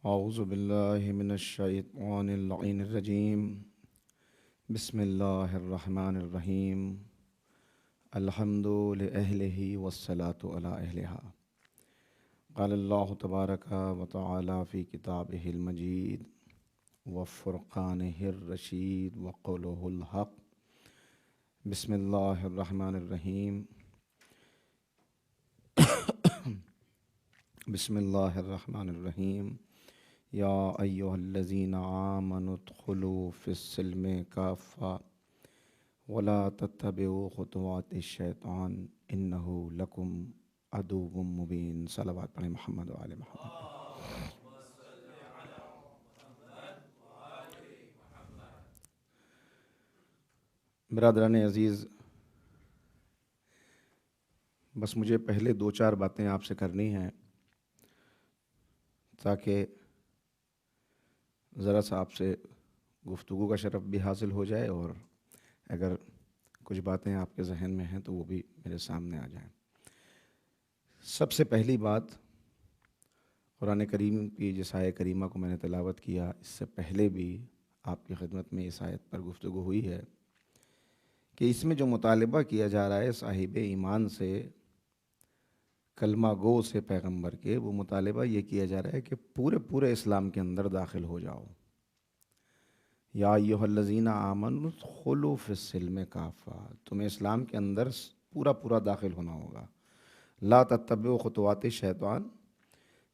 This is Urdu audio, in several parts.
اعوذ باللہ من الشیطان اللعین الرجیم بسم اللہ الرحمن الرحیم الحمد لأہلہ والصلاة علی اہلہا قال اللہ تبارک و تعالی فی کتابہ المجید وفرقانہ الرشید وقولہ الحق بسم اللہ الرحمن الرحیم بسم اللہ الرحمن الرحیم یا ایہا الذین آمنوا ادخلوا فی السلم کافۃ ولا تتبعوا خطوات الشیطان انہ لکم عدو مبین۔ صلوات پڑھیں محمد و آل محمد۔ برادران عزیز، بس مجھے پہلے دو چار باتیں آپ سے کرنی ہیں تاکہ ذرا سا آپ سے گفتگو کا شرف بھی حاصل ہو جائے، اور اگر کچھ باتیں آپ کے ذہن میں ہیں تو وہ بھی میرے سامنے آ جائیں۔ سب سے پہلی بات، قرآن کریم کی جس آیت کریمہ کو میں نے تلاوت کیا، اس سے پہلے بھی آپ کی خدمت میں اس آیت پر گفتگو ہوئی ہے کہ اس میں جو مطالبہ کیا جا رہا ہے صاحب ایمان سے، کلمہ گو سے، پیغمبر کے، وہ مطالبہ یہ کیا جا رہا ہے کہ پورے اسلام کے اندر داخل ہو جاؤ۔ یا ایھا الذین آمنوا ادخلوا فی السلم کافۃ، تمہیں اسلام کے اندر پورا داخل ہونا ہوگا۔ لا تتبعوا خطوات الشیطان،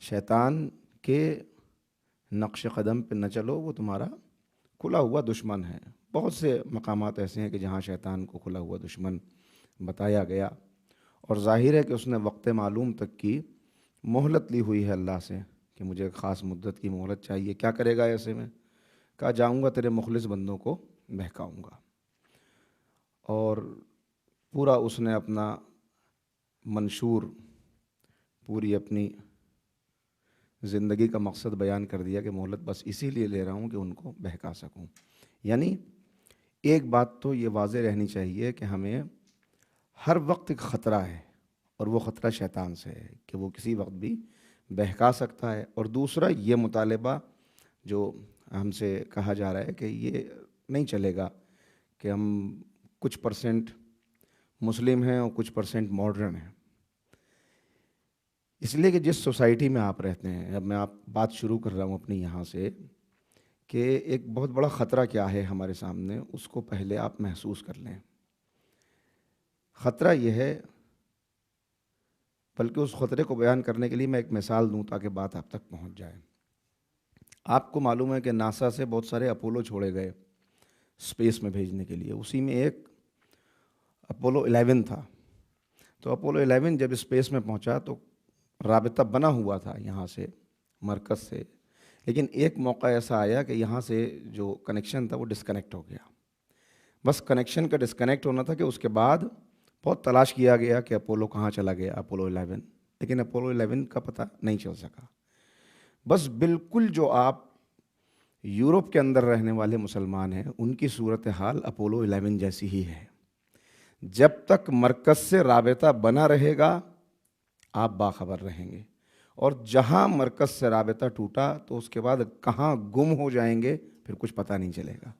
شیطان کے نقش قدم پہ نہ چلو، وہ تمہارا کھلا ہوا دشمن ہے۔ بہت سے مقامات ایسے ہیں کہ جہاں شیطان کو کھلا ہوا دشمن بتایا گیا، اور ظاہر ہے کہ اس نے وقت معلوم تک کی مہلت لی ہوئی ہے اللہ سے کہ مجھے ایک خاص مدت کی مہلت چاہیے۔ کیا کرے گا ایسے میں؟ کہا جاؤں گا تیرے مخلص بندوں کو بہکاؤں گا، اور پورا اس نے اپنا منشور، پوری اپنی زندگی کا مقصد بیان کر دیا کہ مہلت بس اسی لیے لے رہا ہوں کہ ان کو بہکا سکوں۔ یعنی ایک بات تو یہ واضح رہنی چاہیے کہ ہمیں ہر وقت ایک خطرہ ہے، اور وہ خطرہ شیطان سے ہے کہ وہ کسی وقت بھی بہکا سکتا ہے۔ اور دوسرا یہ مطالبہ جو ہم سے کہا جا رہا ہے کہ یہ نہیں چلے گا کہ ہم کچھ پرسنٹ مسلم ہیں اور کچھ پرسنٹ ماڈرن ہیں، اس لیے کہ جس سوسائٹی میں آپ رہتے ہیں، اب میں بات شروع کر رہا ہوں اپنی یہاں سے، کہ ایک بہت بڑا خطرہ کیا ہے ہمارے سامنے، اس کو پہلے آپ محسوس کر لیں۔ خطرہ یہ ہے، بلکہ اس خطرے کو بیان کرنے کے لیے میں ایک مثال دوں تاکہ بات آپ تک پہنچ جائے۔ آپ کو معلوم ہے کہ ناسا سے بہت سارے اپولو چھوڑے گئے اسپیس میں بھیجنے کے لیے، اسی میں ایک اپولو 11 تھا۔ تو اپولو 11 جب اسپیس میں پہنچا تو رابطہ بنا ہوا تھا یہاں سے، مرکز سے، لیکن ایک موقع ایسا آیا کہ یہاں سے جو کنیکشن تھا وہ ڈسکنیکٹ ہو گیا۔ بس کنیکشن کا ڈسکنیکٹ ہونا تھا کہ اس کے بعد بہت تلاش کیا گیا کہ اپولو کہاں چلا گیا، اپولو 11، لیکن اپولو 11 کا پتہ نہیں چل سکا۔ بس بالکل جو آپ یورپ کے اندر رہنے والے مسلمان ہیں ان کی صورتحال اپولو 11 جیسی ہی ہے۔ جب تک مرکز سے رابطہ بنا رہے گا آپ باخبر رہیں گے، اور جہاں مرکز سے رابطہ ٹوٹا تو اس کے بعد کہاں گم ہو جائیں گے پھر کچھ پتہ نہیں چلے گا۔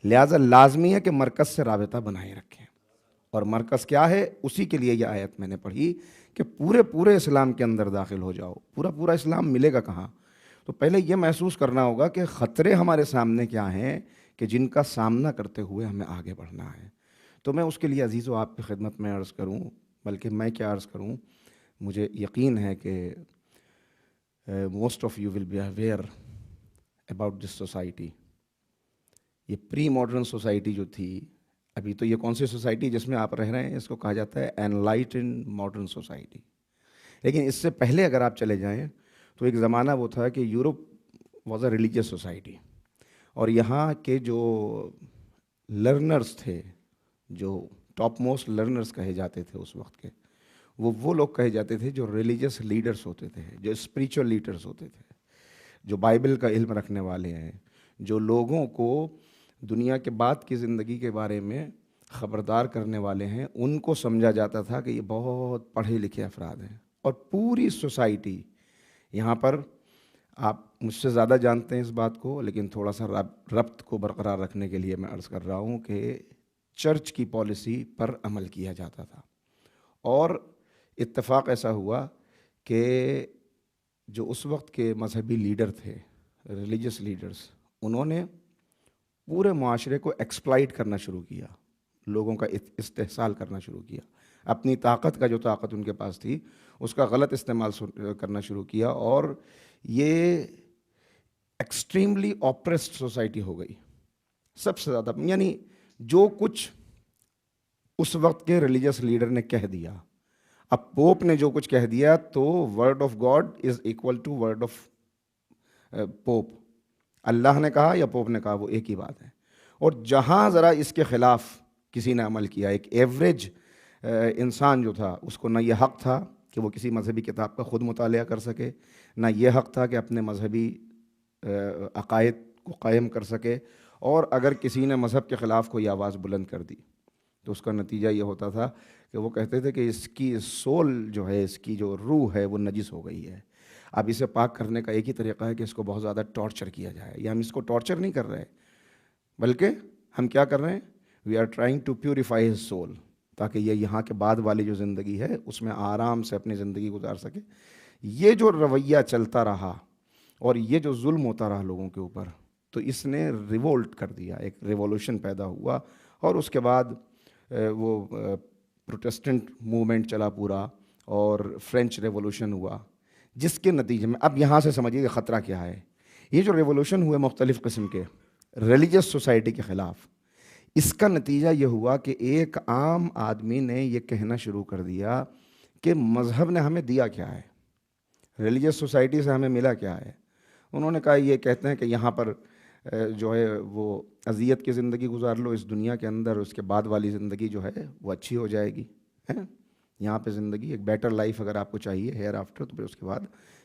لہٰذا لازمی ہے کہ مرکز سے رابطہ بنائے رکھیں، اور مرکز کیا ہے؟ اسی کے لیے یہ آیت میں نے پڑھی کہ پورے اسلام کے اندر داخل ہو جاؤ۔ پورا اسلام ملے گا کہاں؟ تو پہلے یہ محسوس کرنا ہوگا کہ خطرے ہمارے سامنے کیا ہیں کہ جن کا سامنا کرتے ہوئے ہمیں آگے بڑھنا ہے۔ تو میں اس کے لیے عزیزو آپ کی خدمت میں عرض کروں، بلکہ میں کیا عرض کروں، مجھے یقین ہے کہ most of you will be aware about this society. یہ پری ماڈرن سوسائٹی جو تھی، ابھی تو یہ کون سی سوسائٹی جس میں آپ رہ رہے ہیں، اس کو کہا جاتا ہے انلائٹنڈ ماڈرن سوسائٹی۔ لیکن اس سے پہلے اگر آپ چلے جائیں تو ایک زمانہ وہ تھا کہ Europe was a religious society, اور یہاں کے جو لرنرز تھے، جو ٹاپ موسٹ لرنرز کہے جاتے تھے اس وقت کے، وہ لوگ کہے جاتے تھے جو ریلیجس لیڈرز ہوتے تھے، جو اسپریچول لیڈرز ہوتے تھے، جو بائبل کا علم رکھنے والے ہیں، جو لوگوں کو دنیا کے بعد کی زندگی کے بارے میں خبردار کرنے والے ہیں. ان کو سمجھا جاتا تھا کہ یہ بہت پڑھے لکھے افراد ہیں. اور پوری سوسائٹی، یہاں پر آپ مجھ سے زیادہ جانتے ہیں اس بات کو، لیکن تھوڑا سا ربط کو برقرار رکھنے کے لیے میں عرض کر رہا ہوں کہ چرچ کی پالیسی پر عمل کیا جاتا تھا. اور اتفاق ایسا ہوا کہ جو اس وقت کے مذہبی لیڈر تھے، ریلیجس لیڈرز، انہوں نے پورے معاشرے کو ایکسپلائٹ کرنا شروع کیا، لوگوں کا استحصال کرنا شروع کیا. اپنی طاقت کا جو طاقت ان کے پاس تھی اس کا غلط استعمال کرنا شروع کیا، اور یہ ایکسٹریملی آپریسڈ سوسائٹی ہو گئی. سب سے زیادہ یعنی جو کچھ اس وقت کے ریلیجس لیڈر نے کہہ دیا، اب پوپ نے جو کچھ کہہ دیا تو word of God is equal to word of Pope. اللہ نے کہا یا پوپ نے کہا، وہ ایک ہی بات ہے. اور جہاں ذرا اس کے خلاف کسی نے عمل کیا، ایک ایوریج انسان جو تھا، اس کو نہ یہ حق تھا کہ وہ کسی مذہبی کتاب کا خود مطالعہ کر سکے، نہ یہ حق تھا کہ اپنے مذہبی عقائد کو قائم کر سکے. اور اگر کسی نے مذہب کے خلاف کوئی آواز بلند کر دی تو اس کا نتیجہ یہ ہوتا تھا کہ وہ کہتے تھے کہ اس کی سول جو ہے، اس کی جو روح ہے وہ نجس ہو گئی ہے. اب اسے پاک کرنے کا ایک ہی طریقہ ہے کہ اس کو بہت زیادہ ٹارچر کیا جائے. یا ہم اس کو ٹارچر نہیں کر رہے، بلکہ ہم کیا کر رہے ہیں، we are trying to purify his soul, تاکہ یہ یہاں کے بعد والی جو زندگی ہے اس میں آرام سے اپنی زندگی گزار سکے. یہ جو رویہ چلتا رہا اور یہ جو ظلم ہوتا رہا لوگوں کے اوپر، تو اس نے ریولٹ کر دیا، ایک ریولوشن پیدا ہوا. اور اس کے بعد وہ پروٹیسٹنٹ موومنٹ چلا پورا، اور فرینچ ریولوشن ہوا، جس کے نتیجے میں اب یہاں سے سمجھیے کہ خطرہ کیا ہے. یہ جو ریولوشن ہوئے مختلف قسم کے ریلیجس سوسائٹی کے خلاف، اس کا نتیجہ یہ ہوا کہ ایک عام آدمی نے یہ کہنا شروع کر دیا کہ مذہب نے ہمیں دیا کیا ہے، ریلیجس سوسائٹی سے ہمیں ملا کیا ہے. انہوں نے کہا یہ کہتے ہیں کہ یہاں پر جو ہے وہ اذیت کی زندگی گزار لو اس دنیا کے اندر، اس کے بعد والی زندگی جو ہے وہ اچھی ہو جائے گی. یہاں پہ زندگی ایک بیٹر لائف اگر آپ کو چاہیے ہیئر آفٹر، تو پھر اس کے بعد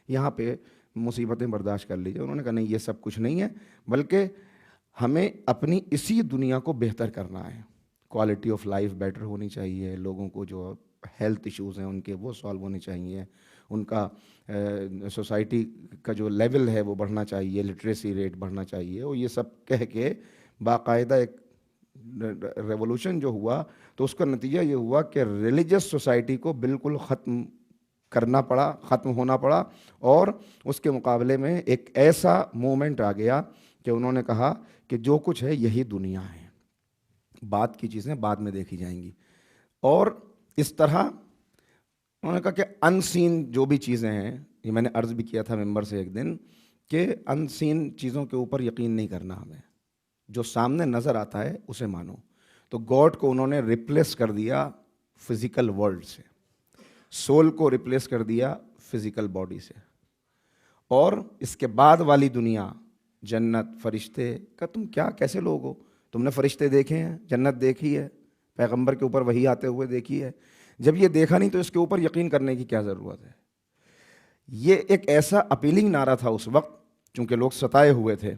یہاں پہ مصیبتیں برداشت کر لیجیے. انہوں نے کہا نہیں، یہ سب کچھ نہیں ہے، بلکہ ہمیں اپنی اسی دنیا کو بہتر کرنا ہے. کوالٹی آف لائف بیٹر ہونی چاہیے، لوگوں کو جو ہیلتھ ایشوز ہیں ان کے وہ سالو ہونے چاہیے، ان کا سوسائٹی کا جو لیول ہے وہ بڑھنا چاہیے، لٹریسی ریٹ بڑھنا چاہیے. اور یہ سب کہہ کے باقاعدہ ایک ریولوشن جو ہوا، تو اس کا نتیجہ یہ ہوا کہ ریلیجس سوسائٹی کو بالکل ختم کرنا پڑا، ختم ہونا پڑا. اور اس کے مقابلے میں ایک ایسا مومنٹ آ گیا کہ انہوں نے کہا کہ جو کچھ ہے یہی دنیا ہے، بعد کی چیزیں بعد میں دیکھی جائیں گی. اور اس طرح انہوں نے کہا کہ ان سین جو بھی چیزیں ہیں، یہ میں نے عرض بھی کیا تھا ممبر سے ایک دن، کہ ان سین چیزوں کے اوپر یقین نہیں کرنا، ہمیں جو سامنے نظر آتا ہے اسے مانو. تو گاڈ کو انہوں نے ریپلیس کر دیا فزیکل ورلڈ سے، سول کو ریپلیس کر دیا فزیکل باڈی سے. اور اس کے بعد والی دنیا، جنت، فرشتے کا تم کیا کیسے لوگ ہو؟ تم نے فرشتے دیکھے ہیں، جنت دیکھی ہے، پیغمبر کے اوپر وحی آتے ہوئے دیکھی ہے. جب یہ دیکھا نہیں تو اس کے اوپر یقین کرنے کی کیا ضرورت ہے؟ یہ ایک ایسا اپیلنگ نعرہ تھا اس وقت، چونکہ لوگ ستائے ہوئے تھے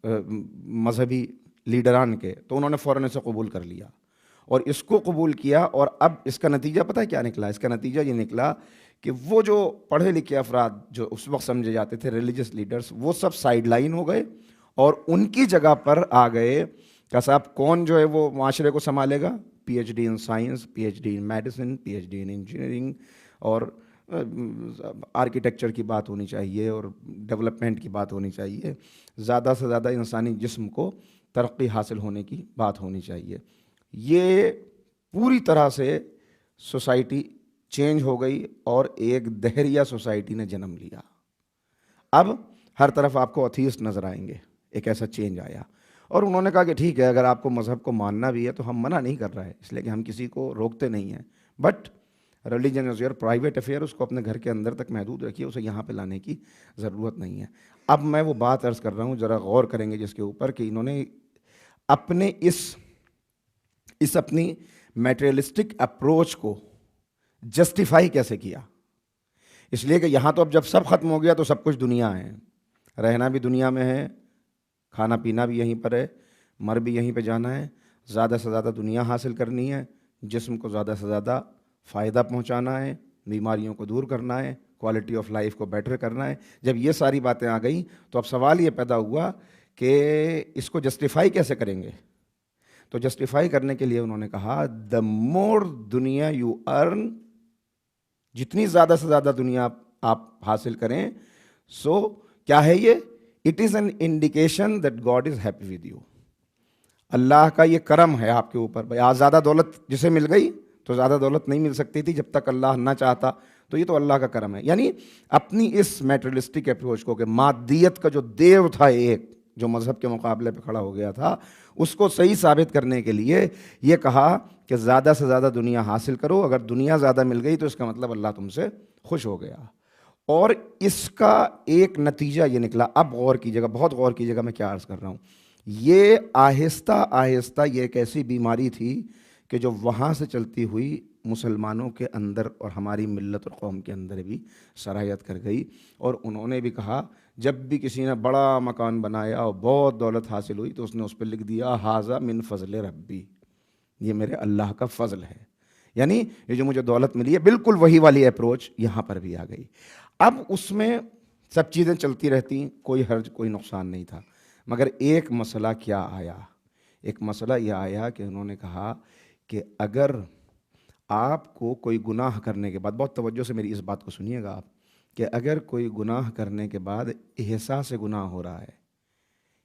مذہبی لیڈران کے، تو انہوں نے فوراً اسے قبول کر لیا اور اس کو قبول کیا. اور اب اس کا نتیجہ پتہ ہے کیا نکلا؟ اس کا نتیجہ یہ نکلا کہ وہ جو پڑھے لکھے افراد جو اس وقت سمجھے جاتے تھے ریلیجس لیڈرز، وہ سب سائیڈ لائن ہو گئے، اور ان کی جگہ پر آ گئے کہ صاحب کون جو ہے وہ معاشرے کو سنبھالے گا؟ P H D in science, P H D in medicine, P H D in engineering, اور آرکیٹیکچر کی بات ہونی چاہیے، اور ڈیولپمنٹ کی بات ہونی چاہیے، زیادہ سے زیادہ انسانی جسم کو ترقی حاصل ہونے کی بات ہونی چاہیے. یہ پوری طرح سے سوسائٹی چینج ہو گئی اور ایک دہریہ سوسائٹی نے جنم لیا. اب ہر طرف آپ کو ایتھیسٹ نظر آئیں گے، ایک ایسا چینج آیا. اور انہوں نے کہا کہ ٹھیک ہے، اگر آپ کو مذہب کو ماننا بھی ہے تو ہم منع نہیں کر رہے ہیں، اس لیے کہ ہم کسی کو روکتے نہیں ہیں، but religion is your private affair, اس کو اپنے گھر کے اندر تک محدود رکھیے، اسے یہاں پہ لانے کی ضرورت نہیں ہے. اب میں وہ بات عرض کر رہا ہوں، ذرا غور کریں گے جس کے اوپر کہ انہوں نے اپنے اس اپنی میٹریلسٹک اپروچ کو جسٹیفائی کیسے کیا؟ اس لیے کہ یہاں تو اب جب سب ختم ہو گیا تو سب کچھ دنیا ہے، رہنا بھی دنیا میں ہے، کھانا پینا بھی یہیں پر ہے، مر بھی یہیں پہ جانا ہے، زیادہ سے زیادہ دنیا حاصل کرنی ہے، جسم کو زیادہ سے زیادہ فائدہ پہنچانا ہے، بیماریوں کو دور کرنا ہے، کوالٹی آف لائف کو بیٹر کرنا ہے۔ جب یہ ساری باتیں آ گئیں تو اب سوال یہ پیدا ہوا کہ اس کو جسٹیفائی کیسے کریں گے؟ تو جسٹیفائی کرنے کے لیے انہوں نے کہا دا مور دنیا یو ارن، جتنی زیادہ سے زیادہ دنیا آپ حاصل کریں، سو کیا ہے یہ؟ It is an indication that God is happy with you. اللہ کا یہ کرم ہے آپ کے اوپر۔ بھائی آج زیادہ دولت جسے مل گئی تو زیادہ دولت نہیں مل سکتی تھی جب تک اللہ نہ چاہتا، تو یہ تو اللہ کا کرم ہے۔ یعنی اپنی اس میٹرلسٹک اپروچ کو کہ مادیت کا جو دیو تھا ایک، جو مذہب کے مقابلے پہ کھڑا ہو گیا تھا، اس کو صحیح ثابت کرنے کے لیے یہ کہا کہ زیادہ سے زیادہ دنیا حاصل کرو، اگر دنیا زیادہ مل گئی تو اس کا مطلب اللہ تم سے خوش ہو گیا۔ اور اس کا ایک نتیجہ یہ نکلا، اب غور کیجیے گا، بہت غور کیجیے گا میں کیا عرض کر رہا ہوں۔ یہ آہستہ آہستہ یہ ایک ایسی بیماری تھی کہ جو وہاں سے چلتی ہوئی مسلمانوں کے اندر اور ہماری ملت اور قوم کے اندر بھی سرایت کر گئی، اور انہوں نے بھی کہا، جب بھی کسی نے بڑا مکان بنایا اور بہت دولت حاصل ہوئی تو اس نے اس پہ لکھ دیا ھذا من فضل ربی، یہ میرے اللہ کا فضل ہے۔ یعنی یہ جو مجھے دولت ملی ہے، بالکل وہی والی اپروچ یہاں پر بھی آ گئی۔ اب اس میں سب چیزیں چلتی رہتی، کوئی حرج کوئی نقصان نہیں تھا، مگر ایک مسئلہ کیا آیا؟ ایک مسئلہ یہ آیا کہ انہوں نے کہا کہ اگر آپ کو کوئی گناہ کرنے کے بعد، بہت توجہ سے میری اس بات کو سنیے گا آپ، کہ اگر کوئی گناہ کرنے کے بعد احساس گناہ ہو رہا ہے،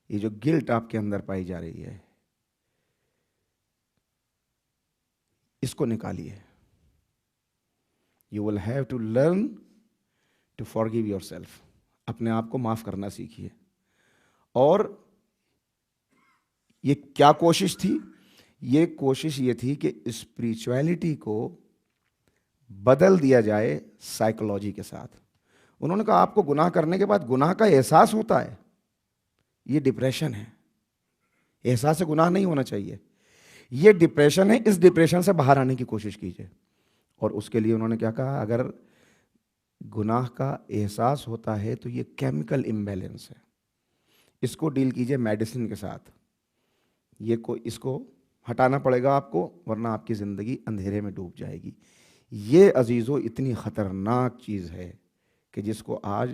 یہ جو گلٹ آپ کے اندر پائی جا رہی ہے، اس کو نکالیے۔ You will have to learn to forgive yourself، اپنے آپ کو معاف کرنا سیکھیے۔ اور یہ کیا کوشش تھی؟ یہ کوشش یہ تھی کہ اسپریچویلٹی کو بدل دیا جائے سائیکولوجی کے ساتھ۔ انہوں نے کہا آپ کو گناہ کرنے کے بعد گناہ کا احساس ہوتا ہے، یہ ڈپریشن ہے، احساس گناہ نہیں ہونا چاہیے، یہ ڈپریشن ہے، اس ڈپریشن سے باہر آنے کی کوشش کیجیے۔ اور اس کے لیے انہوں نے کیا کہا؟ اگر گناہ کا احساس ہوتا ہے تو یہ کیمیکل امبیلنس ہے، اس کو ڈیل کیجیے میڈیسن کے ساتھ، اس کو ہٹانا پڑے گا آپ کو، ورنہ آپ کی زندگی اندھیرے میں ڈوب جائے گی۔ یہ عزیزو اتنی خطرناک چیز ہے کہ جس کو آج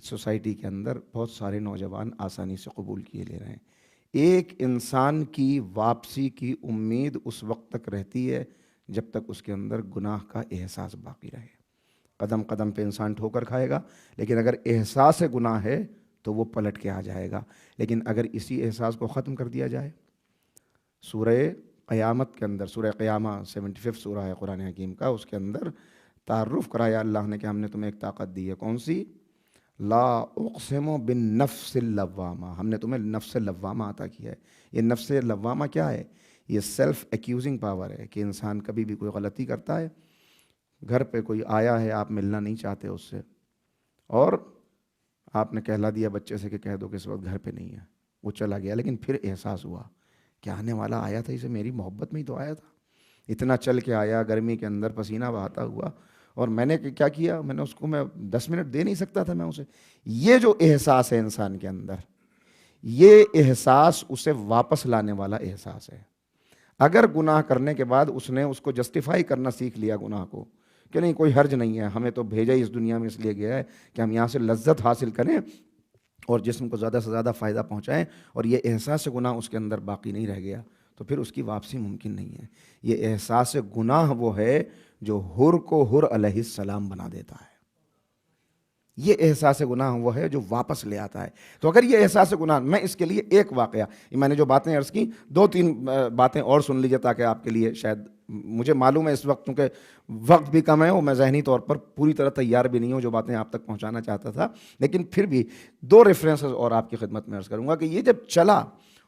سوسائٹی کے اندر بہت سارے نوجوان آسانی سے قبول کیے لے رہے ہیں۔ ایک انسان کی واپسی کی امید اس وقت تک رہتی ہے جب تک اس کے اندر گناہ کا احساس باقی رہے۔ قدم قدم پہ انسان ٹھوکر کھائے گا، لیکن اگر احساس گناہ ہے تو وہ پلٹ کے آ جائے گا۔ لیکن اگر اسی احساس کو ختم کر دیا جائے، سورہ قیامت کے اندر، سورہ قیامہ 75 سورہ ہے قرآن حکیم کا، اس کے اندر تعارف کرایا اللہ نے کہ ہم نے تمہیں ایک طاقت دی ہے، کون سی؟ لا اقسم بالنفس اللوامہ، ہم نے تمہیں نفس لوامہ عطا کیا ہے۔ یہ نفس لوامہ کیا ہے؟ یہ سیلف ایکیوزنگ پاور ہے کہ انسان کبھی بھی کوئی غلطی کرتا ہے، گھر پہ کوئی آیا ہے، آپ ملنا نہیں چاہتے اس سے، اور آپ نے کہلا دیا بچے سے کہ کہہ دو کہ اس وقت گھر پہ نہیں ہے، وہ چلا گیا، لیکن پھر احساس ہوا کہ آنے والا آیا تھا، اسے میری محبت میں ہی تو آیا تھا، اتنا چل کے آیا، گرمی کے اندر پسینہ بہاتا ہوا، اور میں نے کیا کیا؟ میں نے اس کو 10 منٹ دے نہیں سکتا تھا میں اسے۔ یہ جو احساس ہے انسان کے اندر، یہ احساس اسے واپس لانے والا احساس ہے۔ اگر گناہ کرنے کے بعد اس نے اس کو جسٹیفائی کرنا سیکھ لیا گناہ کو، کہ نہیں کوئی حرج نہیں ہے، ہمیں تو بھیجا ہی اس دنیا میں اس لیے گیا ہے کہ ہم یہاں سے لذت حاصل کریں اور جسم کو زیادہ سے زیادہ فائدہ پہنچائیں، اور یہ احساس گناہ اس کے اندر باقی نہیں رہ گیا، تو پھر اس کی واپسی ممکن نہیں ہے۔ یہ احساس گناہ وہ ہے جو حر کو حر علیہ السلام بنا دیتا ہے، یہ احساس گناہ وہ ہے جو واپس لے آتا ہے۔ تو اگر یہ احساس گناہ، میں اس کے لیے ایک واقعہ، میں نے جو باتیں عرض کی، 2-3 باتیں اور سن لیجیے تاکہ آپ کے لیے، شاید مجھے معلوم ہے اس وقت کیونکہ وقت بھی کم ہے اور میں ذہنی طور پر پوری طرح تیار بھی نہیں ہوں جو باتیں آپ تک پہنچانا چاہتا تھا، لیکن پھر بھی 2 ریفرنسز اور آپ کی خدمت میں عرض کروں گا کہ یہ جب چلا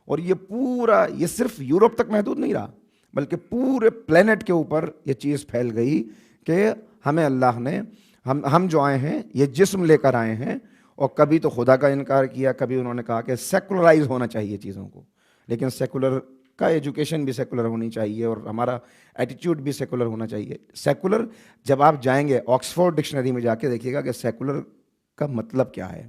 اور یہ پورا، یہ صرف یورپ تک محدود نہیں رہا بلکہ پورے پلینٹ کے اوپر یہ چیز پھیل گئی کہ ہمیں اللہ نے، ہم جو آئے ہیں یہ جسم لے کر آئے ہیں، اور کبھی تو خدا کا انکار کیا، کبھی انہوں نے کہا کہ سیکولرائز ہونا چاہیے چیزوں کو، لیکن سیکولر کا ایجوکیشن بھی سیکولر ہونی چاہیے اور ہمارا ایٹیٹیوڈ بھی سیکولر ہونا چاہیے. سیکولر جب آپ جائیں گے آکسفورڈ ڈکشنری میں جا کے دیکھیے گا کہ سیکولر کا مطلب کیا ہے,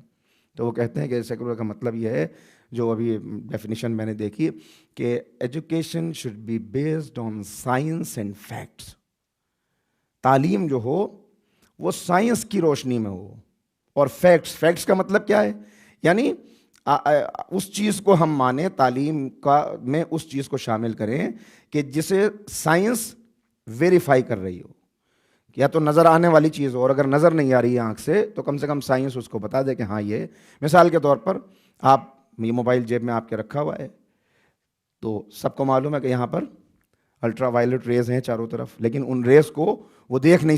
تو وہ کہتے ہیں کہ سیکولر کا مطلب یہ ہے, جو ابھی ڈیفینیشن میں نے دیکھی, کہ education should be based on science and facts. تعلیم جو ہو وہ سائنس کی روشنی میں ہو, اور فیکٹس کا مطلب کیا ہے, یعنی اس چیز کو ہم مانیں, تعلیم کا میں اس چیز کو شامل کریں کہ جسے سائنس ویریفائی کر رہی ہو, یا تو نظر آنے والی چیز ہو, اور اگر نظر نہیں آ رہی ہے آنکھ سے تو کم سے کم سائنس اس کو بتا دے کہ ہاں یہ, مثال کے طور پر آپ یہ موبائل جیب میں آپ کے رکھا ہوا ہے, تو سب کو معلوم ہے کہ یہاں پر الٹرا وائلٹ ریز ہیں چاروں طرف, لیکن ان ریز کو وہ دیکھ نہیں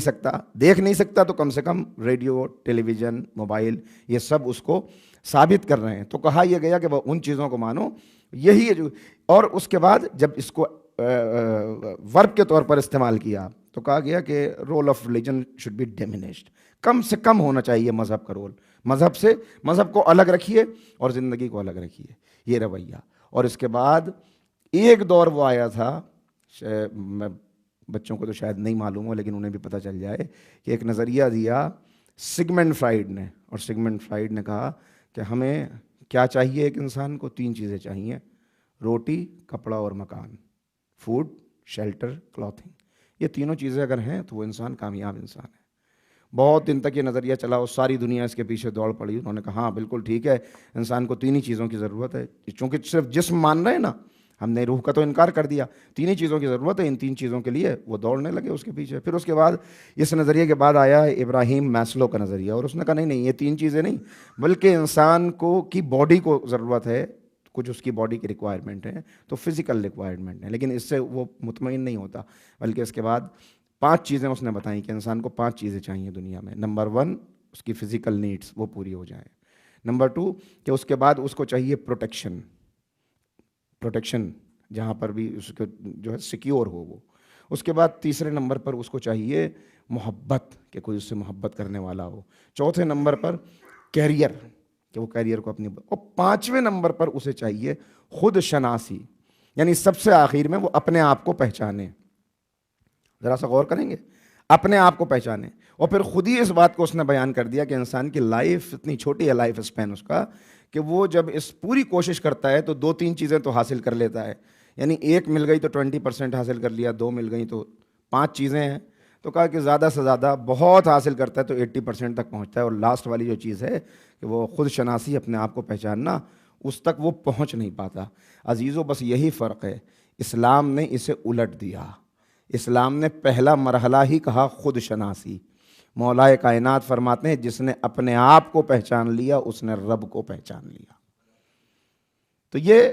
سکتا تو کم سے کم ریڈیو, ٹیلی ویژن, موبائل, یہ سب اس کو ثابت کر رہے ہیں. تو کہا یہ گیا کہ وہ ان چیزوں کو مانو, یہی ہے جو, اور اس کے بعد جب اس کو ورب کے طور پر استعمال کیا تو کہا گیا کہ role of religion should be diminished, کم سے کم ہونا چاہیے مذہب کا رول. مذہب کو الگ رکھیے اور زندگی کو الگ رکھیے, یہ رویہ. اور اس کے بعد ایک دور وہ آیا تھا, میں بچوں کو تو شاید نہیں معلوم ہو لیکن انہیں بھی پتہ چل جائے, کہ ایک نظریہ دیا سگمنڈ فرائیڈ نے, اور سگمنڈ فرائیڈ نے کہا کہ ہمیں کیا چاہیے, ایک انسان کو 3 چیزیں چاہیے, روٹی, کپڑا اور مکان, فوڈ, شیلٹر, کلاتھنگ. یہ تینوں چیزیں اگر ہیں تو وہ انسان کامیاب انسان ہے. بہت دن تک یہ نظریہ چلا اور ساری دنیا اس کے پیچھے دوڑ پڑی. انہوں نے کہا ہاں بالکل ٹھیک ہے, انسان کو 3 ہی چیزوں کی ضرورت ہے, چونکہ صرف جسم مان رہے ہیں نا, ہم نے روح کا تو انکار کر دیا, 3 ہی چیزوں کی ضرورت ہے, ان 3 چیزوں کے لیے وہ دوڑنے لگے اس کے پیچھے. پھر اس کے بعد اس نظریے کے بعد آیا ابراہیم میسلو کا نظریہ, اور اس نے کہا نہیں یہ 3 چیزیں نہیں, بلکہ انسان کو کی باڈی کو ضرورت ہے, کچھ اس کی باڈی کی ریکوائرمنٹ ہے, تو فزیکل ریکوائرمنٹ ہے, لیکن اس سے وہ مطمئن نہیں ہوتا, بلکہ اس کے بعد 5 چیزیں اس نے بتائیں کہ انسان کو 5 چیزیں چاہیے دنیا میں. نمبر 1 اس کی فزیکل نیڈس وہ پوری ہو جائیں. نمبر 2 کہ اس کے بعد اس کو چاہیے پروٹیکشن, جہاں پر بھی اس کو جو ہے سیکیور ہو وہ. اس کے بعد تیسرے نمبر پر اس کو چاہیے محبت, کہ کوئی اس سے محبت کرنے والا ہو. چوتھے نمبر پر کیریئر, کہ وہ کیریئر کو اپنی, اور 5ویں نمبر پر اسے چاہیے خود شناسی, یعنی سب سے آخر میں وہ اپنے آپ کو پہچانے. ذرا سا غور کریں گے, اپنے آپ کو پہچانے. اور پھر خود ہی اس بات کو اس نے بیان کر دیا کہ انسان کی لائف اتنی چھوٹی ہے, لائف اسپین اس کا, کہ وہ جب اس پوری کوشش کرتا ہے تو 2-3 چیزیں تو حاصل کر لیتا ہے, یعنی 1 مل گئی تو 20% حاصل کر لیا, 2 مل گئی تو 5 چیزیں ہیں, تو کہا کہ زیادہ سے زیادہ بہت حاصل کرتا ہے تو 80% تک پہنچتا ہے. اور لاسٹ والی جو چیز ہے کہ وہ خود شناسی, اپنے آپ کو پہچاننا, اس تک وہ پہنچ نہیں پاتا. عزیزو بس یہی فرق ہے, اسلام نے اسے الٹ دیا. اسلام نے پہلا مرحلہ ہی کہا خود شناسی. مولائے کائنات فرماتے ہیں جس نے اپنے آپ کو پہچان لیا اس نے رب کو پہچان لیا. تو یہ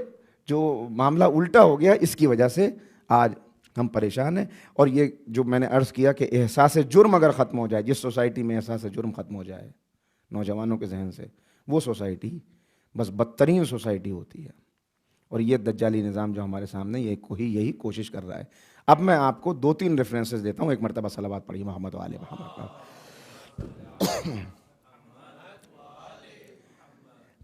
جو معاملہ الٹا ہو گیا, اس کی وجہ سے آج ہم پریشان ہیں. اور یہ جو میں نے عرض کیا کہ احساس جرم اگر ختم ہو جائے, جس سوسائٹی میں احساس جرم ختم ہو جائے نوجوانوں کے ذہن سے, وہ سوسائٹی بس بدترین سوسائٹی ہوتی ہے. اور یہ دجالی نظام جو ہمارے سامنے یہی کوشش کر رہا ہے. اب میں آپ کو 2-3 ریفرنسز دیتا ہوں. ایک مرتبہ صلوات پڑھیے محمد و آل محمد پر.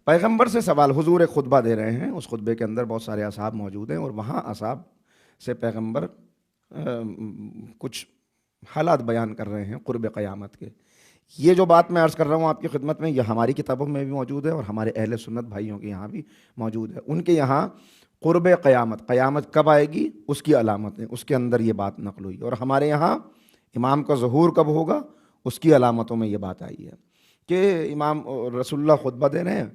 پیغمبر سے سوال, حضور ایک خطبہ دے رہے ہیں, اس خطبے کے اندر بہت سارے اصحاب موجود ہیں, اور وہاں اصحاب سے پیغمبر کچھ حالات بیان کر رہے ہیں قرب قیامت کے. یہ جو بات میں عرض کر رہا ہوں آپ کی خدمت میں, یہ ہماری کتابوں میں بھی موجود ہے اور ہمارے اہل سنت بھائیوں کے یہاں بھی موجود ہے. ان کے یہاں قرب قیامت کب آئے گی اس کی علامتیں, اس کے اندر یہ بات نقل ہوئی. اور ہمارے یہاں امام کا ظہور کب ہوگا اس کی علامتوں میں یہ بات آئی ہے کہ امام رسول اللہ خطبہ دے رہے ہیں,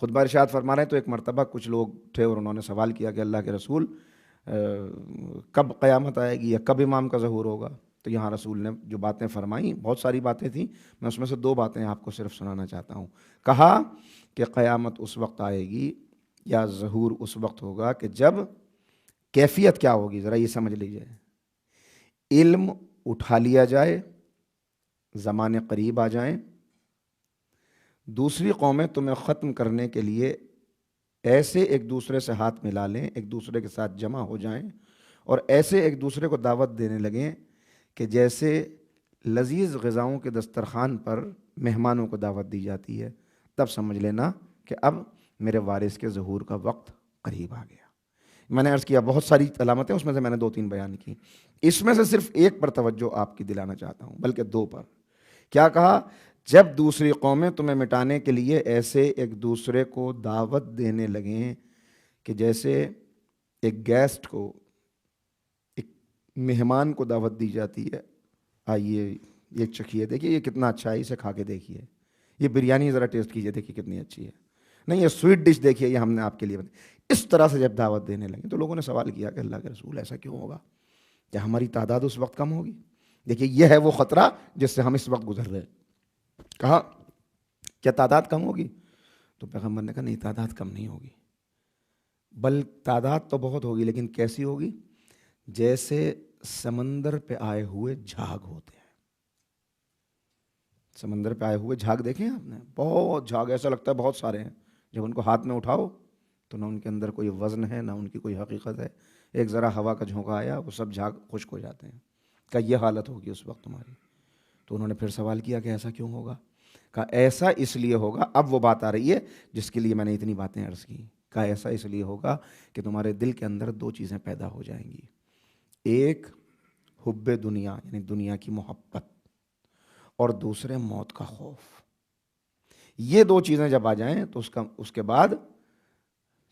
خطبہ ارشاد فرما رہے ہیں, تو ایک مرتبہ کچھ لوگ تھے اور انہوں نے سوال کیا کہ اللہ کے رسول کب قیامت آئے گی یا کب امام کا ظہور ہوگا. تو یہاں رسول نے جو باتیں فرمائیں, بہت ساری باتیں تھیں, میں اس میں سے 2 باتیں آپ کو صرف سنانا چاہتا ہوں. کہا کہ قیامت اس وقت آئے گی یا ظہور اس وقت ہوگا کہ جب کیفیت کیا ہوگی, ذرا یہ سمجھ لیجئے, علم اٹھا لیا جائے, زمانے قریب آ جائیں, دوسری قومیں تمہیں ختم کرنے کے لیے ایسے ایک دوسرے سے ہاتھ ملا لیں, ایک دوسرے کے ساتھ جمع ہو جائیں اور ایسے ایک دوسرے کو دعوت دینے لگیں کہ جیسے لذیذ غذاؤں کے دسترخوان پر مہمانوں کو دعوت دی جاتی ہے, تب سمجھ لینا کہ اب میرے وارث کے ظہور کا وقت قریب آ گیا. میں نے عرض کیا بہت ساری علامتیں، اس میں سے میں نے 2-3 بیان کی، اس میں سے صرف ایک پر توجہ آپ کی دلانا چاہتا ہوں، بلکہ 2 پر۔ کیا کہا؟ جب دوسری قومیں تمہیں مٹانے کے لیے ایسے ایک دوسرے کو دعوت دینے لگیں کہ جیسے ایک گیسٹ کو، ایک مہمان کو دعوت دی جاتی ہے، آئیے یہ چکھیے، دیکھیے یہ کتنا اچھا ہے، اسے کھا کے دیکھیے، یہ بریانی ذرا ٹیسٹ کیجیے، دیکھیے کتنی اچھی ہے، نہیں یہ سویٹ ڈش دیکھیے، یہ ہم نے آپ کے لیے بنائی۔ اس طرح سے جب دعوت دینے لگے تو لوگوں نے سوال کیا کہ اللہ کے رسول ایسا کیوں ہوگا؟ کیا ہماری تعداد اس وقت کم ہوگی؟ دیکھیے یہ ہے وہ خطرہ جس سے ہم اس وقت گزر رہے ہیں۔ کہا کیا تعداد کم ہوگی؟ تو پیغمبر نے کہا نہیں، تعداد کم نہیں ہوگی، بل تعداد تو بہت ہوگی، لیکن کیسی ہوگی؟ جیسے سمندر پہ آئے ہوئے جھاگ ہوتے ہیں۔ سمندر پہ آئے ہوئے جھاگ دیکھیں آپ نے؟ بہت جھاگ، ایسا لگتا ہے بہت سارے ہیں، جب ان کو ہاتھ میں اٹھاؤ تو نہ ان کے اندر کوئی وزن ہے، نہ ان کی کوئی حقیقت ہے، ایک ذرا ہوا کا جھونکا آیا وہ سب جھاگ خشک ہو جاتے ہیں۔ کہ یہ حالت ہوگی اس وقت تمہاری۔ تو انہوں نے پھر سوال کیا کہ ایسا کیوں ہوگا؟ کہا ایسا اس لیے ہوگا، اب وہ بات آ رہی ہے جس کے لیے میں نے اتنی باتیں عرض کی۔ کہا ایسا اس لیے ہوگا کہ تمہارے دل کے اندر 2 چیزیں پیدا ہو جائیں گی، ایک حب دنیا یعنی دنیا کی محبت، اور دوسرے موت کا خوف۔ یہ 2 چیزیں جب آ جائیں تو اس کے بعد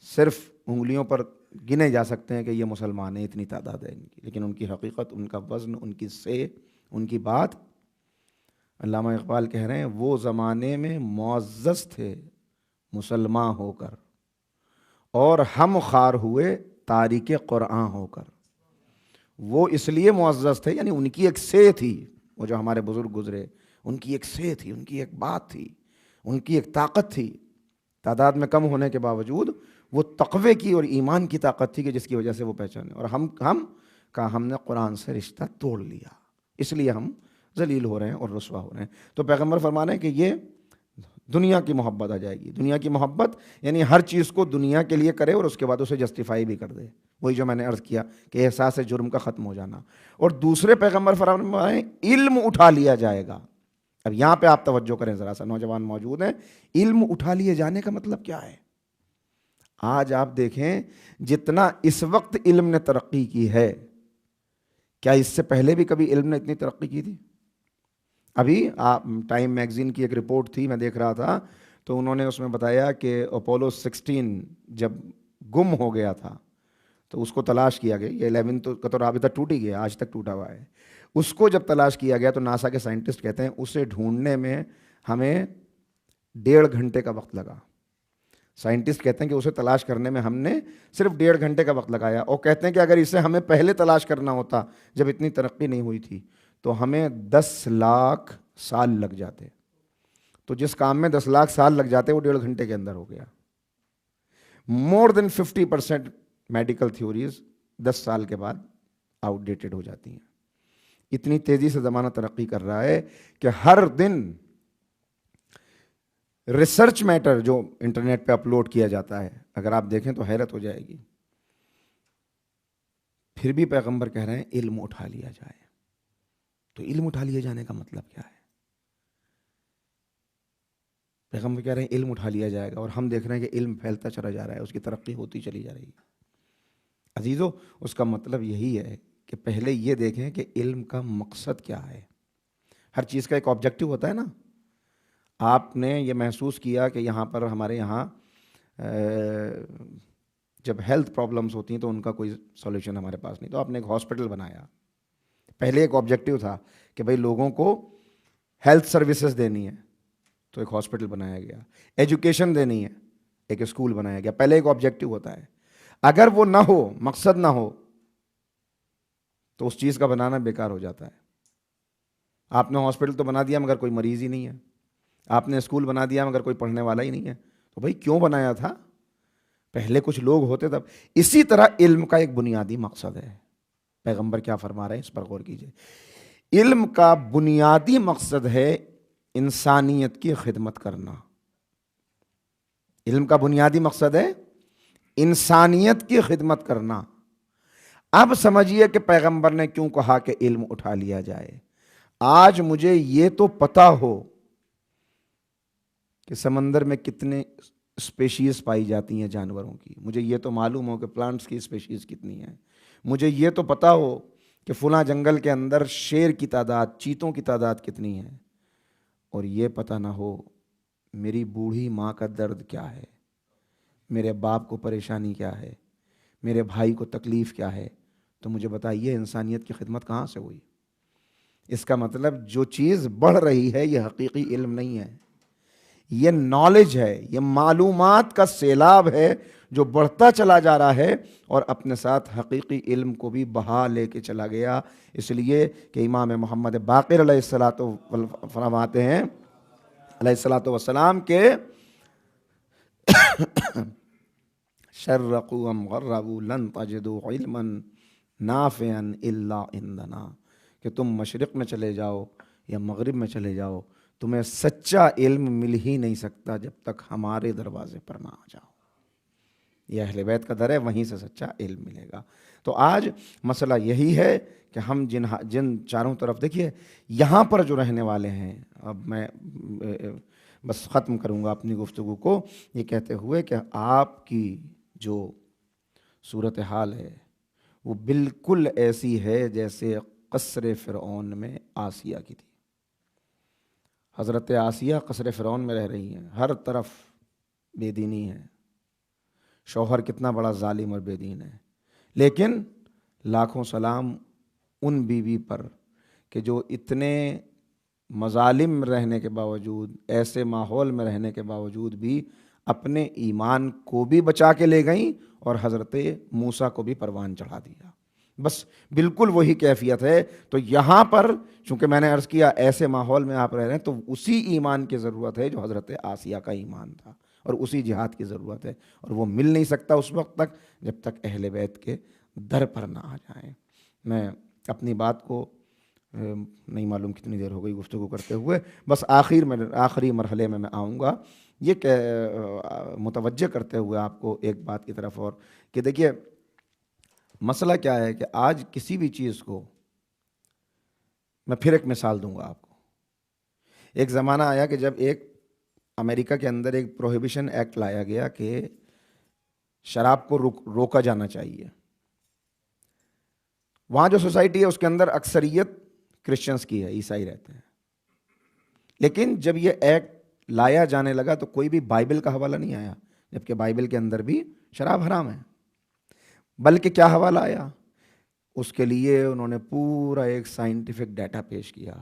صرف انگلیوں پر گنے جا سکتے ہیں کہ یہ مسلمان ہیں، اتنی تعداد ہے ان کی، لیکن ان کی حقیقت، ان کا وزن، ان کی سے، ان کی بات، علامہ اقبال کہہ رہے ہیں وہ زمانے میں معزز تھے مسلمان ہو کر، اور ہم خوار ہوئے تاریک قرآن ہو کر۔ وہ اس لیے معزز تھے یعنی ان کی ایک سے تھی، وہ جو ہمارے بزرگ گزرے ان کی ایک سے تھی، ان کی ایک بات تھی، ان کی ایک طاقت تھی، تعداد میں کم ہونے کے باوجود وہ تقوی کی اور ایمان کی طاقت تھی کہ جس کی وجہ سے وہ پہچانے۔ اور ہم نے قرآن سے رشتہ توڑ لیا، اس لیے ہم ذلیل ہو رہے ہیں اور رسوا ہو رہے ہیں۔ تو پیغمبر فرما رہے ہیں کہ یہ دنیا کی محبت آ جائے گی۔ دنیا کی محبت یعنی ہر چیز کو دنیا کے لیے کرے اور اس کے بعد اسے جسٹیفائی بھی کر دے، وہی جو میں نے عرض کیا کہ احساس جرم کا ختم ہو جانا۔ اور دوسرے پیغمبر فرما رہے ہیں علم اٹھا لیا جائے گا۔ اب یہاں پہ آپ توجہ کریں ذرا سا، نوجوان موجود ہیں، علم اٹھا لیے جانے کا مطلب کیا ہے؟ آج آپ دیکھیں جتنا اس وقت علم نے ترقی کی ہے، کیا اس سے پہلے بھی کبھی علم نے اتنی ترقی کی تھی؟ ابھی ٹائم میگزین کی ایک رپورٹ تھی، میں دیکھ رہا تھا، تو انہوں نے اس میں بتایا کہ اپولو 16 جب گم ہو گیا تھا تو اس کو تلاش کیا گیا، یہ 11 تو کا تو رابطہ ٹوٹ ہی گیا، آج تک ٹوٹا ہوا ہے۔ اس کو جب تلاش کیا گیا تو ناسا کے سائنٹسٹ کہتے ہیں اسے ڈھونڈنے میں ہمیں 1.5 گھنٹے کا وقت لگا۔ سائنٹسٹ کہتے ہیں کہ اسے تلاش کرنے میں ہم نے صرف 1.5 گھنٹے کا وقت لگایا، اور کہتے ہیں کہ اگر اسے ہمیں پہلے تلاش کرنا ہوتا جب اتنی ترقی نہیں ہوئی تھی تو ہمیں 10 لاکھ سال لگ جاتے۔ تو جس کام میں 10 لاکھ سال لگ جاتے وہ 1.5 گھنٹے کے اندر ہو گیا۔ مور دین 50% میڈیکل تھیوریز 10 سال کے بعد آؤٹ ڈیٹڈ ہو جاتی ہیں۔ اتنی تیزی سے زمانہ ترقی کر رہا ہے کہ ہر دن ریسرچ میٹر جو انٹرنیٹ پہ اپلوڈ کیا جاتا ہے، اگر آپ دیکھیں تو حیرت ہو جائے گی۔ پھر بھی پیغمبر کہہ رہے ہیں علم اٹھا لیا جائے۔ تو علم اٹھا لیے جانے کا مطلب کیا ہے؟ پیغمبر کہہ رہے ہیں علم اٹھا لیا جائے گا، اور ہم دیکھ رہے ہیں کہ علم پھیلتا چلا جا رہا ہے، اس کی ترقی ہوتی چلی جا رہی ہے۔ عزیزو، اس کا مطلب یہی ہے کہ پہلے یہ دیکھیں کہ علم کا مقصد کیا ہے۔ ہر چیز کا ایک آبجیکٹو ہوتا ہے نا۔ آپ نے یہ محسوس کیا کہ یہاں پر ہمارے یہاں جب ہیلتھ پرابلمز ہوتی ہیں تو ان کا کوئی سولوشن ہمارے پاس نہیں، تو آپ نے ایک ہاسپٹل بنایا۔ پہلے ایک آبجیکٹو تھا کہ بھئی لوگوں کو ہیلتھ سروسز دینی ہے تو ایک ہاسپٹل بنایا گیا، ایجوکیشن دینی ہے ایک اسکول بنایا گیا۔ پہلے ایک آبجیکٹو ہوتا ہے، اگر وہ نہ ہو، مقصد نہ ہو، تو اس چیز کا بنانا بیکار ہو جاتا ہے۔ آپ نے ہاسپٹل تو بنا دیا مگر کوئی مریض ہی نہیں ہے، آپ نے اسکول بنا دیا مگر کوئی پڑھنے والا ہی نہیں ہے، تو بھائی کیوں بنایا تھا؟ پہلے کچھ لوگ ہوتے تب۔ اسی طرح علم کا ایک بنیادی مقصد ہے۔ پیغمبر کیا فرما رہے ہیں اس پر غور کیجئے۔ علم کا بنیادی مقصد ہے انسانیت کی خدمت کرنا۔ علم کا بنیادی مقصد ہے انسانیت کی خدمت کرنا۔ اب سمجھیے کہ پیغمبر نے کیوں کہا کہ علم اٹھا لیا جائے۔ آج مجھے یہ تو پتا ہو کہ سمندر میں کتنے اسپیشیز پائی جاتی ہیں جانوروں کی، مجھے یہ تو معلوم ہو کہ پلانٹس کی اسپیشیز کتنی ہیں، مجھے یہ تو پتہ ہو کہ فلاں جنگل کے اندر شیر کی تعداد، چیتوں کی تعداد کتنی ہے، اور یہ پتہ نہ ہو میری بوڑھی ماں کا درد کیا ہے، میرے باپ کو پریشانی کیا ہے، میرے بھائی کو تکلیف کیا ہے، تو مجھے بتائیے انسانیت کی خدمت کہاں سے ہوئی؟ اس کا مطلب جو چیز بڑھ رہی ہے یہ حقیقی علم نہیں ہے، یہ نالج ہے، یہ معلومات کا سیلاب ہے جو بڑھتا چلا جا رہا ہے اور اپنے ساتھ حقیقی علم کو بھی بہا لے کے چلا گیا۔ اس لیے کہ امام محمد باقر علیہ الصلوۃ فرماتے ہیں علیہ الصلوۃ والسلام کے شرقوا ام غربوا لن تجدوا علما نافعا الا عندنا، کہ تم مشرق میں چلے جاؤ یا مغرب میں چلے جاؤ، تمہیں سچا علم مل ہی نہیں سکتا جب تک ہمارے دروازے پر نہ آ جاؤ۔ یہ اہل بیت کا در ہے، وہیں سے سچا علم ملے گا۔ تو آج مسئلہ یہی ہے کہ ہم جن چاروں طرف دیکھیے، یہاں پر جو رہنے والے ہیں، اب میں بس ختم کروں گا اپنی گفتگو کو یہ کہتے ہوئے کہ آپ کی جو صورتحال ہے وہ بالکل ایسی ہے جیسے قصر فرعون میں آسیہ کی تھی۔ حضرت آسیہ قصر فرعون میں رہ رہی ہیں، ہر طرف بے دینی ہے، شوہر کتنا بڑا ظالم اور بے دین ہے، لیکن لاکھوں سلام ان بیوی پر کہ جو اتنے مظالم رہنے کے باوجود، ایسے ماحول میں رہنے کے باوجود بھی اپنے ایمان کو بھی بچا کے لے گئیں اور حضرت موسیٰ کو بھی پروان چڑھا دیا۔ بس بالکل وہی کیفیت ہے۔ تو یہاں پر چونکہ میں نے عرض کیا ایسے ماحول میں آپ رہ رہے ہیں تو اسی ایمان کی ضرورت ہے جو حضرت آسیہ کا ایمان تھا، اور اسی جہاد کی ضرورت ہے، اور وہ مل نہیں سکتا اس وقت تک جب تک اہل بیت کے در پر نہ آ جائیں۔ میں اپنی بات کو نہیں معلوم کتنی دیر ہو گئی گفتگو کرتے ہوئے، بس آخری مرحلے میں آؤں گا، یہ کہ متوجہ کرتے ہوئے آپ کو ایک بات کی طرف، اور کہ دیکھیے مسئلہ کیا ہے کہ آج کسی بھی چیز کو، میں پھر ایک مثال دوں گا آپ کو۔ ایک زمانہ آیا کہ جب ایک امریکہ کے اندر ایک پروہیبیشن ایکٹ لایا گیا کہ شراب کو روکا جانا چاہیے۔ وہاں جو سوسائٹی ہے اس کے اندر اکثریت کرسچنز کی ہے، عیسائی رہتے ہیں، لیکن جب یہ ایکٹ لایا جانے لگا تو کوئی بھی بائبل کا حوالہ نہیں آیا، جبکہ بائبل کے اندر بھی شراب حرام ہے، بلکہ کیا حوالہ آیا؟ اس کے لیے انہوں نے پورا ایک سائنٹیفک ڈیٹا پیش کیا،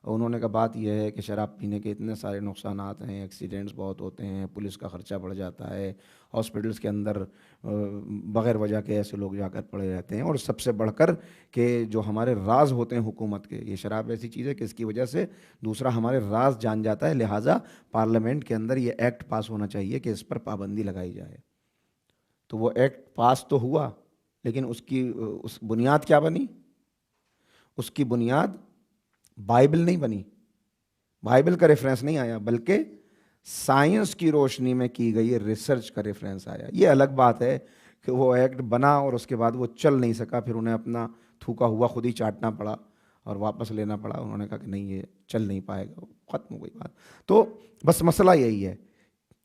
اور انہوں نے کہا بات یہ ہے کہ شراب پینے کے اتنے سارے نقصانات ہیں، ایکسیڈنٹس بہت ہوتے ہیں، پولیس کا خرچہ بڑھ جاتا ہے، ہاسپٹلس کے اندر بغیر وجہ کے ایسے لوگ جا کر پڑے رہتے ہیں، اور سب سے بڑھ کر کہ جو ہمارے راز ہوتے ہیں حکومت کے، یہ شراب ایسی چیز ہے کہ اس کی وجہ سے دوسرا ہمارے راز جان جاتا ہے، لہٰذا پارلیمنٹ کے اندر یہ ایکٹ پاس ہونا چاہیے کہ اس پر پابندی لگائی جائے۔ تو وہ ایکٹ پاس تو ہوا، لیکن اس بنیاد کیا بنی؟ اس کی بنیاد بائبل نہیں بنی، بائبل کا ریفرنس نہیں آیا، بلکہ سائنس کی روشنی میں کی گئی ریسرچ کا ریفرنس آیا۔ یہ الگ بات ہے کہ وہ ایکٹ بنا اور اس کے بعد وہ چل نہیں سکا، پھر انہیں اپنا تھوکا ہوا خود ہی چاٹنا پڑا اور واپس لینا پڑا، انہوں نے کہا کہ نہیں یہ چل نہیں پائے گا، ختم ہو گئی بات۔ تو بس مسئلہ یہی ہے۔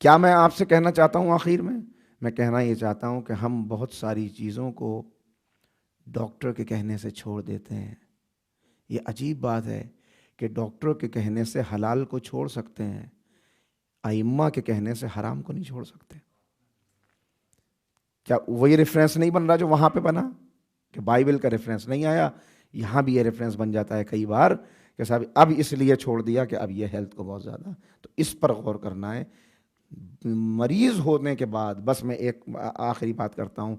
کیا میں آپ سے کہنا چاہتا ہوں آخر میں کہنا یہ چاہتا ہوں کہ ہم بہت ساری چیزوں کو ڈاکٹر کے کہنے سے چھوڑ دیتے ہیں۔ یہ عجیب بات ہے کہ ڈاکٹر کے کہنے سے حلال کو چھوڑ سکتے ہیں، ائمہ کے کہنے سے حرام کو نہیں چھوڑ سکتے۔ کیا وہی ریفرنس نہیں بن رہا جو وہاں پہ بنا کہ بائبل کا ریفرنس نہیں آیا؟ یہاں بھی یہ ریفرنس بن جاتا ہے کئی بار کہ صاحب اب اس لیے چھوڑ دیا کہ اب یہ ہیلتھ کو بہت زیادہ، تو اس پر غور کرنا ہے۔ مریض ہونے کے بعد، بس میں ایک آخری بات کرتا ہوں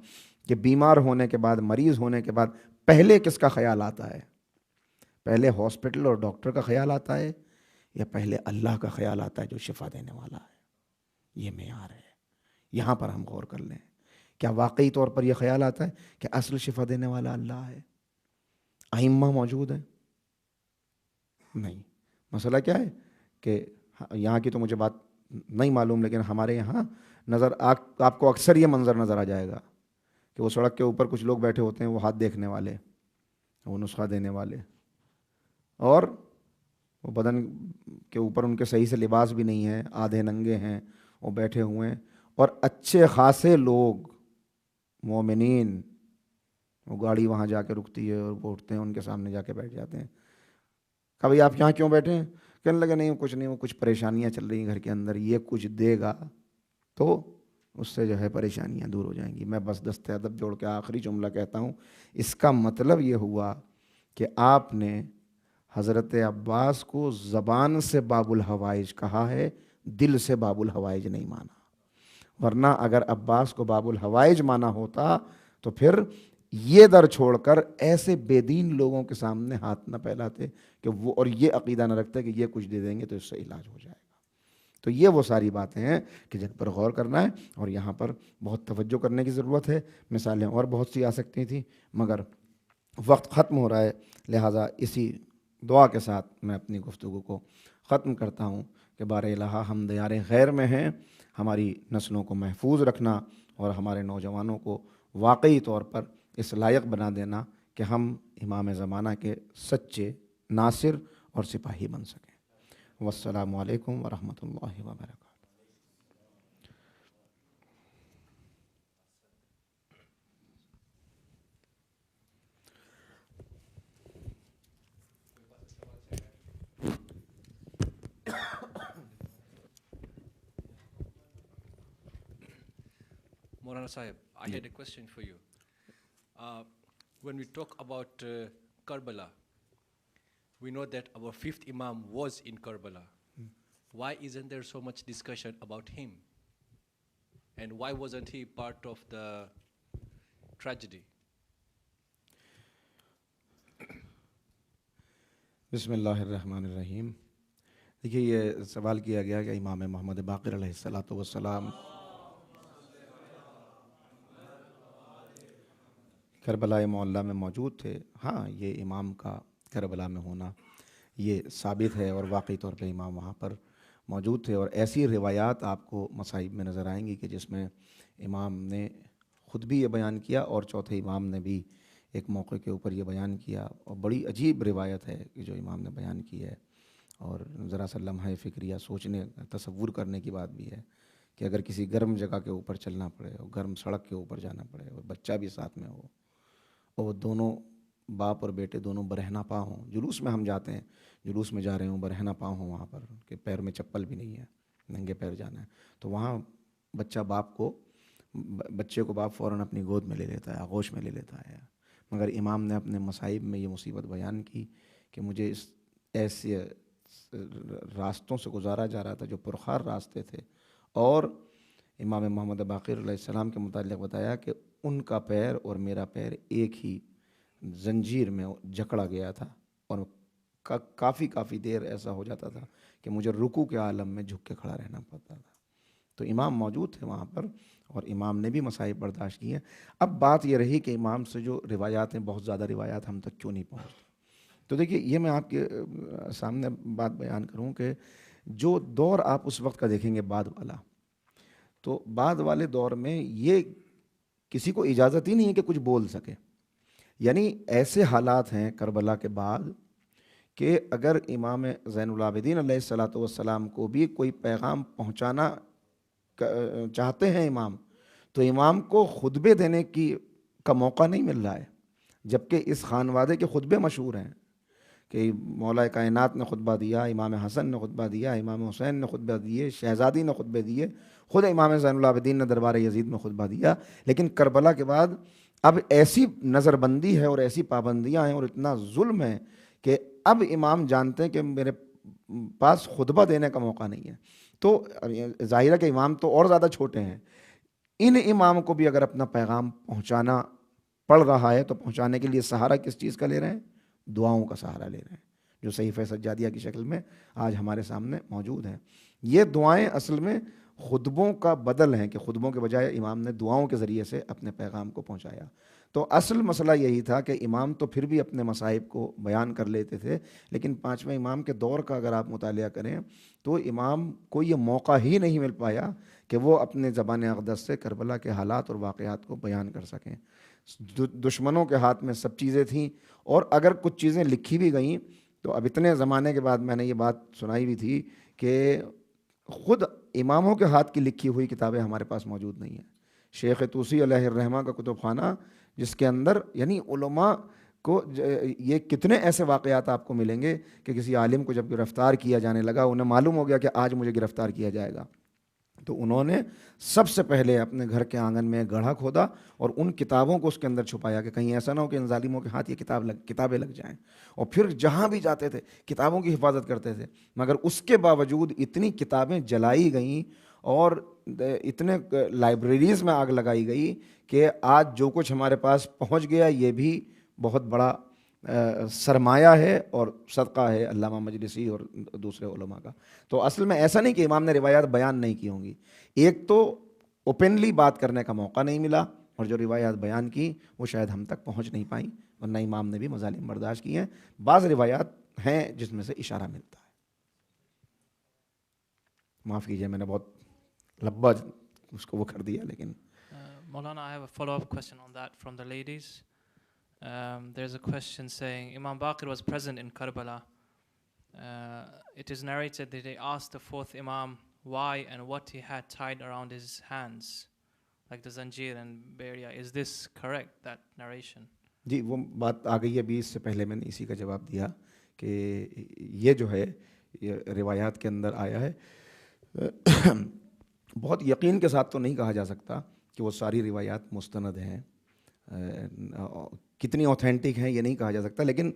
کہ بیمار ہونے کے بعد، مریض ہونے کے بعد پہلے کس کا خیال آتا ہے؟ پہلے ہاسپٹل اور ڈاکٹر کا خیال آتا ہے یا پہلے اللہ کا خیال آتا ہے جو شفا دینے والا ہے؟ یہ معیار ہے، یہاں پر ہم غور کر لیں۔ کیا واقعی طور پر یہ خیال آتا ہے کہ اصل شفا دینے والا اللہ ہے، ائمہ موجود ہیں؟ نہیں۔ مسئلہ کیا ہے کہ یہاں کی تو مجھے بات نہیں معلوم، لیکن ہمارے یہاں آپ کو اکثر یہ منظر نظر آ جائے گا کہ وہ سڑک کے اوپر کچھ لوگ بیٹھے ہوتے ہیں، وہ ہاتھ دیکھنے والے، وہ نسخہ دینے والے، اور وہ بدن کے اوپر ان کے صحیح سے لباس بھی نہیں ہے، آدھے ننگے ہیں، وہ بیٹھے ہوئے ہیں اور اچھے خاصے لوگ مومنین، وہ گاڑی وہاں جا کے رکتی ہے اور وہ اٹھتے ہیں، ان کے سامنے جا کے بیٹھ جاتے ہیں. کہا بھائی آپ یہاں کیوں بیٹھے ہیں؟ کہنے لگے نہیں کچھ نہیں، وہ کچھ پریشانیاں چل رہی ہیں گھر کے اندر، یہ کچھ دے گا تو اس سے جو ہے پریشانیاں دور ہو جائیں گی. میں بس دست ادب جوڑ کے آخری جملہ کہتا ہوں، اس کا مطلب یہ ہوا کہ آپ نے حضرت عباس کو زبان سے باب الحوائج کہا ہے، دل سے باب الحوائج نہیں مانا. ورنہ اگر عباس کو باب الحوائج مانا ہوتا تو پھر یہ در چھوڑ کر ایسے بے دین لوگوں کے سامنے ہاتھ نہ پھیلاتے کہ وہ، اور یہ عقیدہ نہ رکھتے کہ یہ کچھ دے دیں گے تو اس سے علاج ہو جائے گا. تو یہ وہ ساری باتیں ہیں کہ جن پر غور کرنا ہے، اور یہاں پر بہت توجہ کرنے کی ضرورت ہے. مثالیں اور بہت سی آ سکتی تھیں مگر وقت ختم ہو رہا ہے، لہٰذا اسی دعا کے ساتھ میں اپنی گفتگو کو ختم کرتا ہوں کہ بار الہ ہم دیار غیر میں ہیں. ہماری نسلوں کو محفوظ رکھنا اور ہمارے نوجوانوں کو واقعی طور پر اس لائق بنا دینا کہ ہم امام زمانہ کے سچے ناصر اور سپاہی بن سکیں. والسلام علیکم ورحمۃ اللہ وبرکاتہ. Maulana Sahib, I had a question for you. When we talk about Karbala, we know that our fifth Imam was in Karbala. Why isn't there so much discussion about him? And why wasn't he part of the tragedy? بسم اللہ الرحمن الرحیم. دیکھیے یہ سوال کیا گیا کہ امام محمد باقر علیہ الصلاۃ والسلام کربلا معلیٰ میں موجود تھے. ہاں یہ امام کا کربلا میں ہونا یہ ثابت ہے، اور واقعی طور پہ امام وہاں پر موجود تھے. اور ایسی روایات آپ کو مصائب میں نظر آئیں گی کہ جس میں امام نے خود بھی یہ بیان کیا اور چوتھے امام نے بھی ایک موقع کے اوپر یہ بیان کیا. اور بڑی عجیب روایت ہے کہ جو امام نے بیان کی ہے، اور ذرا سا لمحہ فکریہ سوچنے تصور کرنے کی بات بھی ہے کہ اگر کسی گرم جگہ کے اوپر چلنا پڑے اور گرم سڑک کے اوپر جانا پڑے اور بچہ بھی ساتھ میں ہو، اور وہ دونوں باپ اور بیٹے دونوں برہنہ پا ہوں. جلوس میں ہم جاتے ہیں، جلوس میں جا رہے ہوں، برہنہ پا ہوں وہاں پر کہ پیر میں چپل بھی نہیں ہے، ننگے پیر جانا ہے، تو وہاں بچے کو باپ فوراً اپنی گود میں لے لیتا ہے، آغوش میں لے لیتا ہے. مگر امام نے اپنے مصائب میں یہ مصیبت بیان کی کہ مجھے اس ایسے راستوں سے گزارا جا رہا تھا جو پرخار راستے تھے، اور امام محمد باقر علیہ السلام کے متعلق بتایا کہ ان کا پیر اور میرا پیر ایک ہی زنجیر میں جکڑا گیا تھا، اور کافی دیر ایسا ہو جاتا تھا کہ مجھے رکوع کے عالم میں جھک کے کھڑا رہنا پڑتا تھا. تو امام موجود تھے وہاں پر، اور امام نے بھی مصائب برداشت کیے. اب بات یہ رہی کہ امام سے جو روایات ہیں، بہت زیادہ روایات ہم تک کیوں نہیں پہنچتی. تو دیکھیے یہ میں آپ کے سامنے بات بیان کروں کہ جو دور آپ اس وقت کا دیکھیں گے بعد والا، تو بعد والے دور میں یہ کسی کو اجازت ہی نہیں ہے کہ کچھ بول سکے. یعنی ایسے حالات ہیں کربلا کے بعد کہ اگر امام زین العابدین علیہ الصلاۃ والسلام کو بھی کوئی پیغام پہنچانا چاہتے ہیں امام، تو امام کو خطبے دینے کا موقع نہیں مل رہا ہے. جبکہ اس خانوادے کے خطبے مشہور ہیں کہ مولا کائنات نے خطبہ دیا، امام حسن نے خطبہ دیا، امام حسین نے خطبہ دیے، شہزادی نے خطبے دیے، خود امام زین العابدین نے دربار یزید میں خطبہ دیا. لیکن کربلا کے بعد اب ایسی نظر بندی ہے اور ایسی پابندیاں ہیں اور اتنا ظلم ہے کہ اب امام جانتے ہیں کہ میرے پاس خطبہ دینے کا موقع نہیں ہے. تو ظاہر ہے کہ امام تو اور زیادہ چھوٹے ہیں، ان امام کو بھی اگر اپنا پیغام پہنچانا پڑ رہا ہے تو پہنچانے کے لیے سہارا کس چیز کا لے رہے ہیں؟ دعاؤں کا سہارا لے رہے ہیں، جو صحیفہ سجادیہ کی شکل میں آج ہمارے سامنے موجود ہیں. یہ دعائیں اصل میں خطبوں کا بدل ہیں کہ خطبوں کے بجائے امام نے دعاؤں کے ذریعے سے اپنے پیغام کو پہنچایا. تو اصل مسئلہ یہی تھا کہ امام تو پھر بھی اپنے مصائب کو بیان کر لیتے تھے، لیکن پانچویں امام کے دور کا اگر آپ مطالعہ کریں تو امام کو یہ موقع ہی نہیں مل پایا کہ وہ اپنے زبان اقدس سے کربلا کے حالات اور واقعات کو بیان کر سکیں. دشمنوں کے ہاتھ میں سب چیزیں تھیں، اور اگر کچھ چیزیں لکھی بھی گئیں تو اب اتنے زمانے کے بعد میں نے یہ بات سنائی بھی تھی کہ خود اماموں کے ہاتھ کی لکھی ہوئی کتابیں ہمارے پاس موجود نہیں ہیں. شیخ طوسی علیہ الرحمہ کا کتب خانہ جس کے اندر یعنی علماء کو یہ کتنے ایسے واقعات آپ کو ملیں گے کہ کسی عالم کو جب گرفتار کیا جانے لگا, انہیں معلوم ہو گیا کہ آج مجھے گرفتار کیا جائے گا, تو انہوں نے سب سے پہلے اپنے گھر کے آنگن میں گڑھا کھودا اور ان کتابوں کو اس کے اندر چھپایا کہ کہیں ایسا نہ ہو کہ ان ظالموں کے ہاتھ یہ کتابیں لگ جائیں. اور پھر جہاں بھی جاتے تھے کتابوں کی حفاظت کرتے تھے, مگر اس کے باوجود اتنی کتابیں جلائی گئیں اور اتنے لائبریریز میں آگ لگائی گئی کہ آج جو کچھ ہمارے پاس پہنچ گیا یہ بھی بہت بڑا سرمایہ ہے اور صدقہ ہے علامہ مجلسی اور دوسرے علماء کا. تو اصل میں ایسا نہیں کہ امام نے روایات بیان نہیں کی ہوں گی, ایک تو اوپنلی بات کرنے کا موقع نہیں ملا, اور جو روایات بیان کی وہ شاید ہم تک پہنچ نہیں پائیں, ورنہ امام نے بھی مظالم برداشت کیے ہیں. بعض روایات ہیں جس میں سے اشارہ ملتا ہے. معاف کیجیے میں نے بہت لمبا اس کو وہ کر دیا, لیکن Maulana, I have a follow-up question on that from the ladies. There's a question saying, Imam Baqir was present in Karbala. It is narrated that they asked the fourth Imam why and what he had tied around his hands, like the zanjir and beria. Is this correct, that narration? جی وہ بات آ گئی ہے ابھی, اس سے پہلے میں نے اسی کا جواب دیا کہ یہ جو ہے یہ روایات کے اندر آیا ہے. بہت یقین کے ساتھ تو نہیں کہا جا سکتا کہ وہ ساری روایات مستند ہیں, کتنی اوتھینٹک ہیں یہ نہیں کہا جا سکتا, لیکن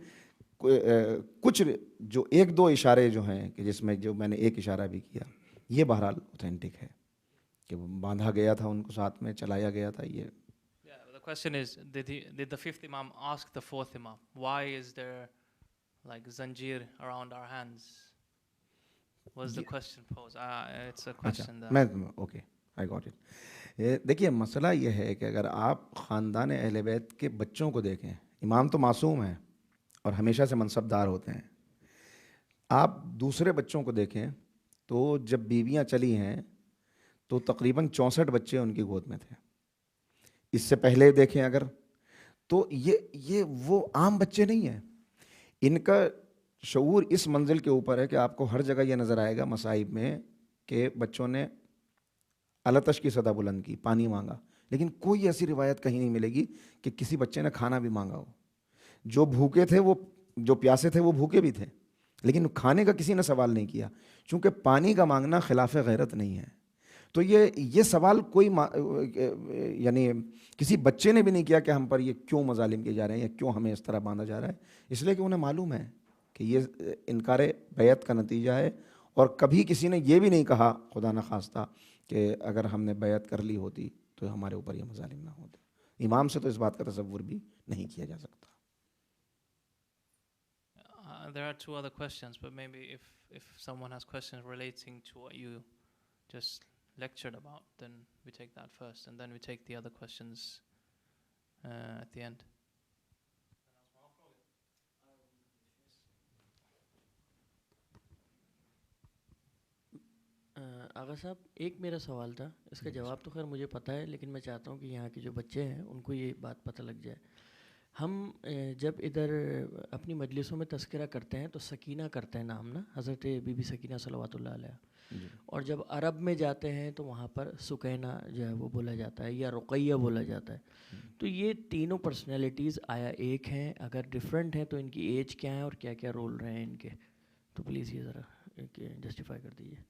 کچھ جو ایک دو اشارے جو ہیں کہ جس میں جو میں نے ایک اشارہ بھی کیا یہ بہرحال اوتھینٹک ہے کہ باندھا گیا تھا ان کو ساتھ میں چلایا گیا تھا. یہ The question is, did the fifth Imam ask the fourth Imam, why is there like zanjir around our hands? Was the question posed? It's a question that... okay I got it. دیکھیے مسئلہ یہ ہے کہ اگر آپ خاندان اہل بیت کے بچوں کو دیکھیں, امام تو معصوم ہیں اور ہمیشہ سے منصب دار ہوتے ہیں. آپ دوسرے بچوں کو دیکھیں تو جب بیویاں چلی ہیں تو تقریباً 64 بچے ان کی گود میں تھے. اس سے پہلے دیکھیں اگر تو یہ وہ عام بچے نہیں ہیں. ان کا شعور اس منزل کے اوپر ہے کہ آپ کو ہر جگہ یہ نظر آئے گا مصائب میں کہ بچوں نے التش کی صدا بلند کی, پانی مانگا, لیکن کوئی ایسی روایت کہیں نہیں ملے گی کہ کسی بچے نے کھانا بھی مانگا ہو. جو بھوکے تھے وہ, جو پیاسے تھے وہ بھوکے بھی تھے, لیکن کھانے کا کسی نے سوال نہیں کیا, چونکہ پانی کا مانگنا خلاف غیرت نہیں ہے. تو یہ سوال کوئی یعنی کسی بچے نے بھی نہیں کیا کہ ہم پر یہ کیوں مظالم کیے جا رہے ہیں یا کیوں ہمیں اس طرح باندھا جا رہا ہے, اس لیے کہ انہیں معلوم ہے کہ یہ انکار بیعت کا نتیجہ ہے. اور کبھی کسی نے یہ بھی نہیں کہا خدا نخواستہ کہ اگر ہم نے بیعت کر لی ہوتی تو ہمارے اوپر یہ مظالم نہ ہوتے. امام سے تو اس بات کا تصور بھی نہیں کیا جا سکتا. There are two other questions, but maybe if someone has questions relating to what you just lectured about, then we take that first, and then we take the other questions at the end. آغا صاحب ایک میرا سوال تھا, اس کا جواب تو خیر مجھے پتہ ہے, لیکن میں چاہتا ہوں کہ یہاں کے جو بچے ہیں ان کو یہ بات پتہ لگ جائے. ہم جب ادھر اپنی مجلسوں میں تذکرہ کرتے ہیں تو سکینہ کرتے ہیں نام نا, حضرت بی بی سکینہ صلوات اللہ علیہ, اور جب عرب میں جاتے ہیں تو وہاں پر سکینہ جو ہے وہ بولا جاتا ہے یا رقیہ بولا جاتا ہے. تو یہ تینوں پرسنالٹیز آیا ایک ہیں؟ اگر ڈفرینٹ ہیں تو ان کی ایج کیا ہے اور کیا کیا رول رہے ہیں ان کے, تو پلیز یہ ذرا جسٹیفائی کر دیجیے.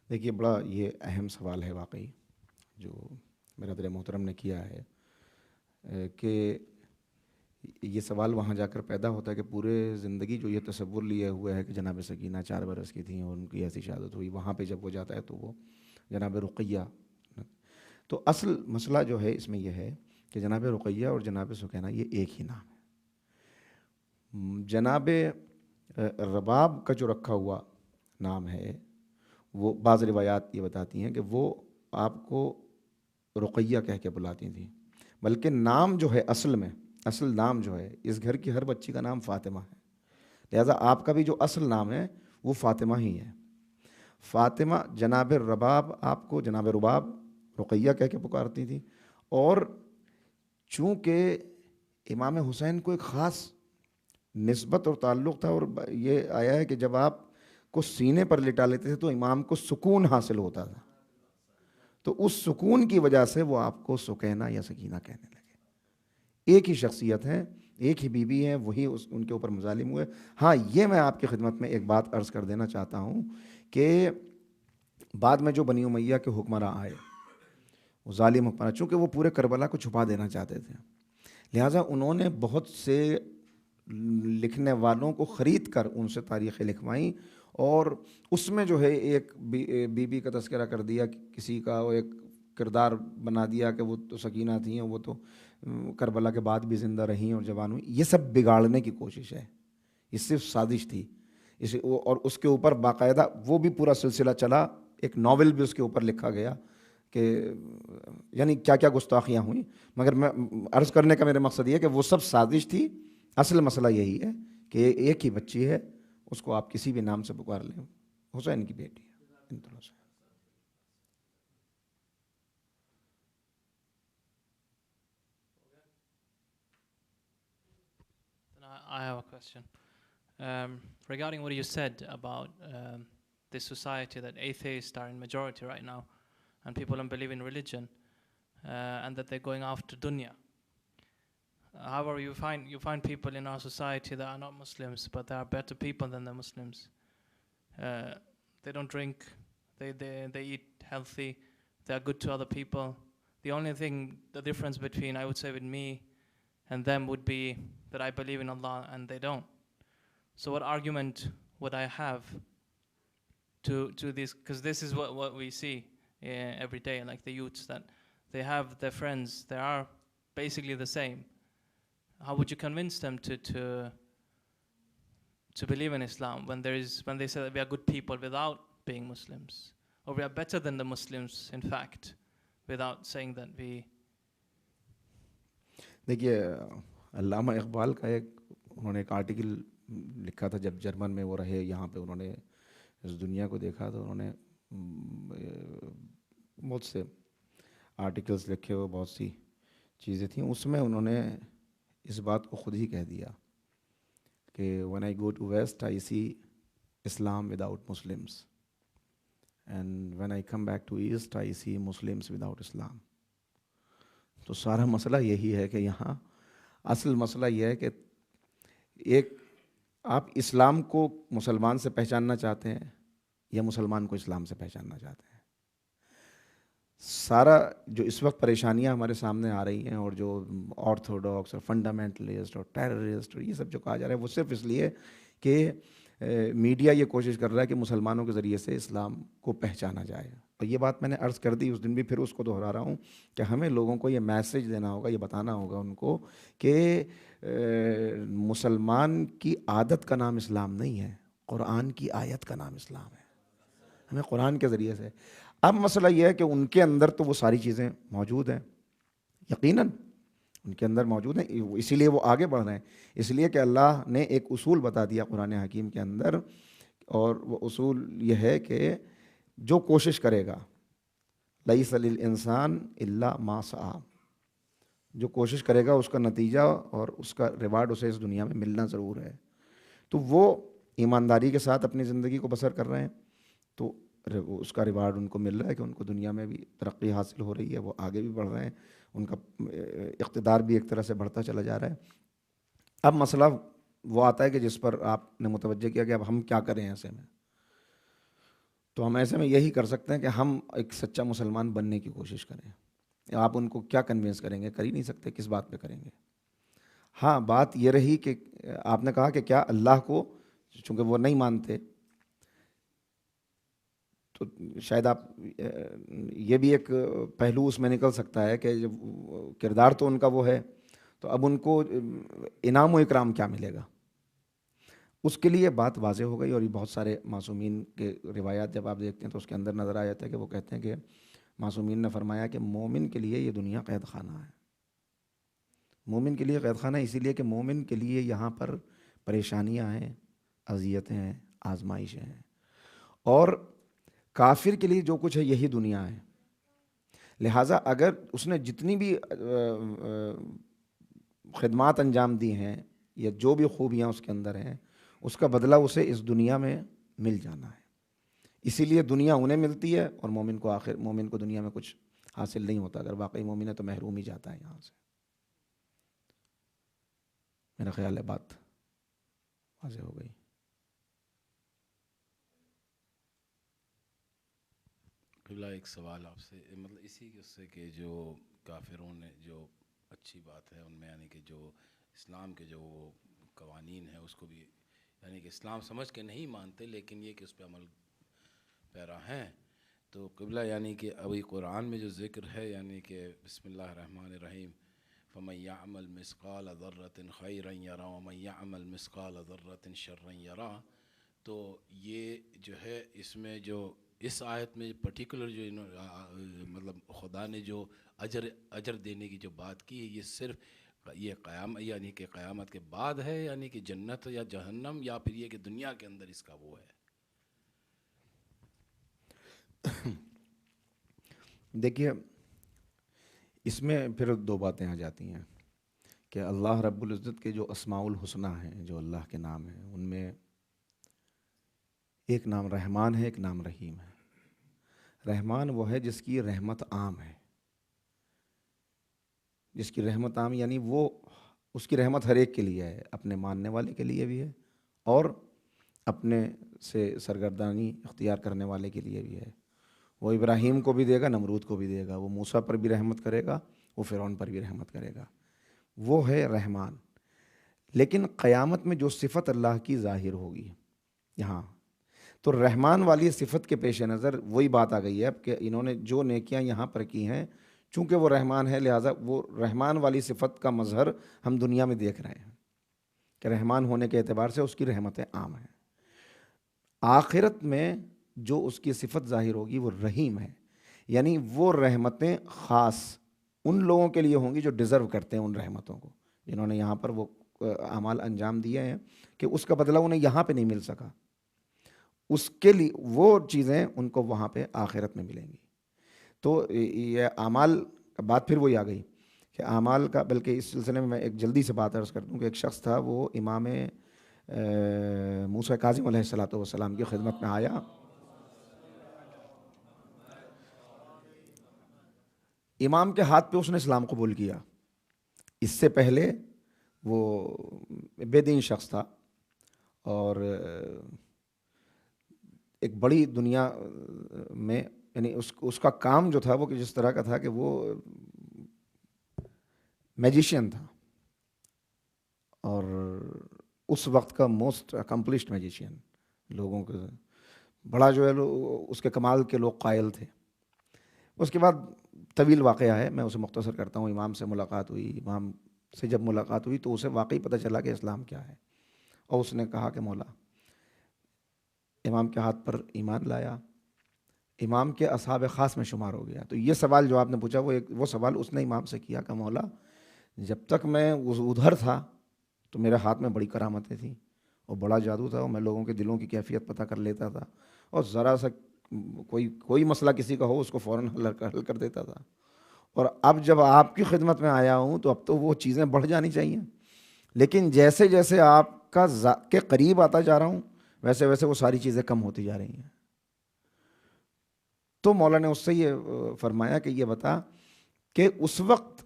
دیکھیے بڑا یہ اہم سوال ہے واقعی جو برادر محترم نے کیا ہے, کہ یہ سوال وہاں جا کر پیدا ہوتا ہے کہ پورے زندگی جو یہ تصور لیے ہوئے ہے کہ جناب سکینہ 4 برس کی تھیں اور ان کی ایسی شہادت ہوئی, وہاں پہ جب وہ جاتا ہے تو وہ جناب رقیہ. تو اصل مسئلہ جو ہے اس میں یہ ہے کہ جناب رقیہ اور جناب سکینہ یہ ایک ہی نام ہے. جناب رباب کا جو رکھا ہوا نام ہے وہ بعض روایات یہ بتاتی ہیں کہ وہ آپ کو رقیہ کہہ کے بلاتی تھیں, بلکہ نام جو ہے اصل نام جو ہے اس گھر کی ہر بچی کا نام فاطمہ ہے, لہذا آپ کا بھی جو اصل نام ہے وہ فاطمہ ہی ہے. فاطمہ جناب رباب آپ کو جناب رباب رقیہ کہہ کے پکارتی تھی, اور چونکہ امام حسین کو ایک خاص نسبت اور تعلق تھا, اور یہ آیا ہے کہ جب آپ کو سینے پر لٹا لیتے تھے تو امام کو سکون حاصل ہوتا تھا. تو اس سکون کی وجہ سے وہ آپ کو سکینہ یا سکینہ کہنے لگے. ایک ہی شخصیت ہے, ایک ہی بیوی ہے, وہی ان کے اوپر مظالم ہوئے. ہاں یہ میں آپ کی خدمت میں ایک بات عرض کر دینا چاہتا ہوں کہ بعد میں جو بنی امیہ کے حکمراں آئے, وہ ظالم حکمراں, چونکہ وہ پورے کربلا کو چھپا دینا چاہتے تھے, لہٰذا انہوں نے بہت سے لکھنے والوں کو خرید کر ان سے تاریخیں لکھوائیں, اور اس میں جو ہے ایک بی کا تذکرہ کر دیا, کسی کا وہ ایک کردار بنا دیا کہ وہ تو سکینہ تھیں اور وہ تو کربلا کے بعد بھی زندہ رہیں اور جوان ہوئیں. یہ سب بگاڑنے کی کوشش ہے, یہ صرف سازش تھی. اور اس کے اوپر باقاعدہ وہ بھی پورا سلسلہ چلا, ایک ناول بھی اس کے اوپر لکھا گیا کہ یعنی کیا کیا گستاخیاں ہوئیں. مگر میں عرض کرنے کا میرا مقصد یہ ہے کہ وہ سب سازش تھی. اصل مسئلہ یہی ہے کہ ایک ہی بچی ہے, اس کو آپ کسی بھی نام سے پکار لیں, حسین کی بیٹی ہے. I have a question. Regarding what you said about this society, that atheists are in majority right now, and people don't believe in religion, and that they're going after dunya. However, you find people in our society that are not Muslims, but they are better people than the Muslims. They don't drink, they eat healthy, they are good to other people. The only thing, the difference between, I would say, with me and them would be that I believe in Allah and they don't. So what argument would I have to this? Because this is what we see every day, like the youths, that they have their friends, they are basically the same. How would you convince them to believe in Islam when they say that we are good people without being Muslims, or we are better than the Muslims, in fact, without saying that we... دیکھیے, علامہ اقبال کا انہوں نے ایک آرٹیکل لکھا تھا جب جرمن میں وہ رہے, یہاں پہ انہوں نے اس دنیا کو دیکھا تو انہوں نے بہت سے آرٹیکلز لکھے ہوئے, بہت سی چیزیں تھیں. اس میں انہوں نے اس بات کو خود ہی کہہ دیا کہ when I go to West I see Islam without Muslims, and when I come back to East I see Muslims without Islam. تو سارا مسئلہ یہی ہے کہ یہاں اصل مسئلہ یہ ہے کہ ایک آپ اسلام کو مسلمان سے پہچاننا چاہتے ہیں یا مسلمان کو اسلام سے پہچاننا چاہتے ہیں. سارا جو اس وقت پریشانیاں ہمارے سامنے آ رہی ہیں, اور جو آرتھوڈاکس اور فنڈامنٹلسٹ اور ٹیررسٹ اور یہ سب جو کہا جا رہا ہے, وہ صرف اس لیے کہ میڈیا یہ کوشش کر رہا ہے کہ مسلمانوں کے ذریعے سے اسلام کو پہچانا جائے. اور یہ بات میں نے عرض کر دی اس دن بھی, پھر اس کو دہرا رہا ہوں کہ ہمیں لوگوں کو یہ میسیج دینا ہوگا, یہ بتانا ہوگا ان کو کہ مسلمان کی عادت کا نام اسلام نہیں ہے, قرآن کی آیت کا نام اسلام ہے. ہمیں قرآن کے ذریعے سے. اب مسئلہ یہ ہے کہ ان کے اندر تو وہ ساری چیزیں موجود ہیں, یقیناً ان کے اندر موجود ہیں, اسی لیے وہ آگے بڑھ رہے ہیں. اس لیے کہ اللہ نے ایک اصول بتا دیا قرآن حکیم کے اندر, اور وہ اصول یہ ہے کہ جو کوشش کرے گا, لیس للانسان الا ما سعی, جو کوشش کرے گا اس کا نتیجہ اور اس کا ریوارڈ اسے اس دنیا میں ملنا ضرور ہے. تو وہ ایمانداری کے ساتھ اپنی زندگی کو بسر کر رہے ہیں, تو اس کا ریوارڈ ان کو مل رہا ہے کہ ان کو دنیا میں بھی ترقی حاصل ہو رہی ہے, وہ آگے بھی بڑھ رہے ہیں, ان کا اقتدار بھی ایک طرح سے بڑھتا چلا جا رہا ہے. اب مسئلہ وہ آتا ہے کہ جس پر آپ نے متوجہ کیا کہ اب ہم کیا کریں ایسے میں. تو ہم ایسے میں یہی کر سکتے ہیں کہ ہم ایک سچا مسلمان بننے کی کوشش کریں. آپ ان کو کیا کنوینس کریں گے, کر ہی نہیں سکتے, کس بات پہ کریں گے. ہاں بات یہ رہی کہ آپ نے کہا کہ کیا اللہ کو, چونکہ وہ نہیں مانتے, تو شاید آپ یہ بھی ایک پہلو اس میں نکل سکتا ہے کہ جب کردار تو ان کا وہ ہے, تو اب ان کو انعام و اکرام کیا ملے گا. اس کے لیے بات واضح ہو گئی, اور یہ بہت سارے معصومین کے روایات جب آپ دیکھتے ہیں تو اس کے اندر نظر آ جاتا ہے کہ وہ کہتے ہیں کہ معصومین نے فرمایا کہ مومن کے لیے یہ دنیا قید خانہ ہے. مومن کے لیے قید خانہ اسی لیے کہ مومن کے لیے یہاں پر پریشانیاں ہیں, اذیتیں ہیں, آزمائشیں ہیں, اور کافر کے لیے جو کچھ ہے یہی دنیا ہے. لہٰذا اگر اس نے جتنی بھی خدمات انجام دی ہیں یا جو بھی خوبیاں اس کے اندر ہیں, اس کا بدلہ اسے اس دنیا میں مل جانا ہے. اسی لیے دنیا انہیں ملتی ہے اور مومن کو دنیا میں کچھ حاصل نہیں ہوتا. اگر واقعی مومن ہے تو محروم ہی جاتا ہے یہاں سے. میرا خیال ہے بات واضح ہو گئی. قبلہ ایک سوال آپ سے، مطلب اسی کے سے کہ جو کافروں نے جو اچھی بات ہے ان میں، یعنی کہ جو اسلام کے جو قوانین ہیں اس کو بھی یعنی کہ اسلام سمجھ کے نہیں مانتے، لیکن یہ کہ اس پہ عمل پیرا ہیں. تو قبلہ یعنی کہ ابھی قرآن میں جو ذکر ہے یعنی کہ بسم اللہ الرحمن الرحیم فَمَن يَعْمَلْ مِثْقَالَ ذَرَّةٍ خَيْرًا يَرَهُ وَمَن يَعْمَلْ مِثْقَالَ ذَرَّةٍ شَرًّا يَرَهُ. تو یہ جو ہے اس میں جو اس آیت میں پرٹیکولر جو مطلب خدا نے جو اجر دینے کی جو بات کی ہے، یہ صرف یہ یعنی کہ قیامت کے بعد ہے، یعنی کہ جنت یا جہنم، یا پھر یہ کہ دنیا کے اندر اس کا وہ ہے؟ دیکھیے اس میں پھر دو باتیں آ جاتی ہیں کہ اللہ رب العزت کے جو اسماء الحسنہ ہیں، جو اللہ کے نام ہیں، ان میں ایک نام رحمان ہے، ایک نام رحیم ہے. رحمان وہ ہے جس کی رحمت عام ہے، جس کی رحمت عام یعنی وہ اس کی رحمت ہر ایک کے لیے ہے، اپنے ماننے والے کے لیے بھی ہے اور اپنے سے سرگردانی اختیار کرنے والے کے لیے بھی ہے. وہ ابراہیم کو بھی دے گا، نمرود کو بھی دے گا، وہ موسیٰ پر بھی رحمت کرے گا، وہ فرعون پر بھی رحمت کرے گا. وہ ہے رحمان. لیکن قیامت میں جو صفت اللہ کی ظاہر ہوگی یہاں، تو رحمان والی صفت کے پیش نظر وہی بات آ گئی ہے اب کہ انہوں نے جو نیکیاں یہاں پر کی ہیں، چونکہ وہ رحمان ہے لہٰذا وہ رحمان والی صفت کا مظہر ہم دنیا میں دیکھ رہے ہیں کہ رحمان ہونے کے اعتبار سے اس کی رحمتیں عام ہیں. آخرت میں جو اس کی صفت ظاہر ہوگی وہ رحیم ہے، یعنی وہ رحمتیں خاص ان لوگوں کے لیے ہوں گی جو ڈیزرو کرتے ہیں ان رحمتوں کو، جنہوں نے یہاں پر وہ اعمال انجام دیے ہیں کہ اس کا بدلہ انہیں یہاں پہ نہیں مل سکا. اس کے لیے وہ چیزیں ان کو وہاں پہ آخرت میں ملیں گی. تو یہ اعمال کا بات پھر وہی آ گئی کہ اعمال کا، بلکہ اس سلسلے میں ایک جلدی سے بات عرض کر دوں کہ ایک شخص تھا، وہ امام موسیٰ کاظم علیہ الصلوۃ والسلام کی خدمت میں آیا. امام کے ہاتھ پہ اس نے اسلام قبول کیا. اس سے پہلے وہ بے دین شخص تھا اور ایک بڑی دنیا میں یعنی اس کا کام جو تھا وہ کہ جس طرح کا تھا کہ وہ میجیشین تھا اور اس وقت کا موسٹ اکمپلشڈ میجیشین، لوگوں کے بڑا جو ہے اس کے کمال کے لوگ قائل تھے. اس کے بعد طویل واقعہ ہے، میں اسے مختصر کرتا ہوں. امام سے ملاقات ہوئی. امام سے جب ملاقات ہوئی تو اسے واقعی پتہ چلا کہ اسلام کیا ہے، اور اس نے کہا کہ مولا، امام کے ہاتھ پر ایمان لایا، امام کے اصحاب خاص میں شمار ہو گیا. تو یہ سوال جو آپ نے پوچھا وہ سوال اس نے امام سے کیا کہ مولا، جب تک میں ادھر تھا تو میرے ہاتھ میں بڑی کرامتیں تھیں اور بڑا جادو تھا، اور میں لوگوں کے دلوں کی کیفیت پتہ کر لیتا تھا، اور ذرا سا کوئی مسئلہ کسی کا ہو اس کو فوراً حل کر دیتا تھا. اور اب جب آپ کی خدمت میں آیا ہوں تو اب تو وہ چیزیں بڑھ جانی چاہیے، لیکن جیسے جیسے آپ کے قریب آتا جا رہا ہوں ویسے ویسے وہ ساری چیزیں کم ہوتی جا رہی ہیں. تو مولا نے اس سے یہ فرمایا کہ یہ بتا کہ اس وقت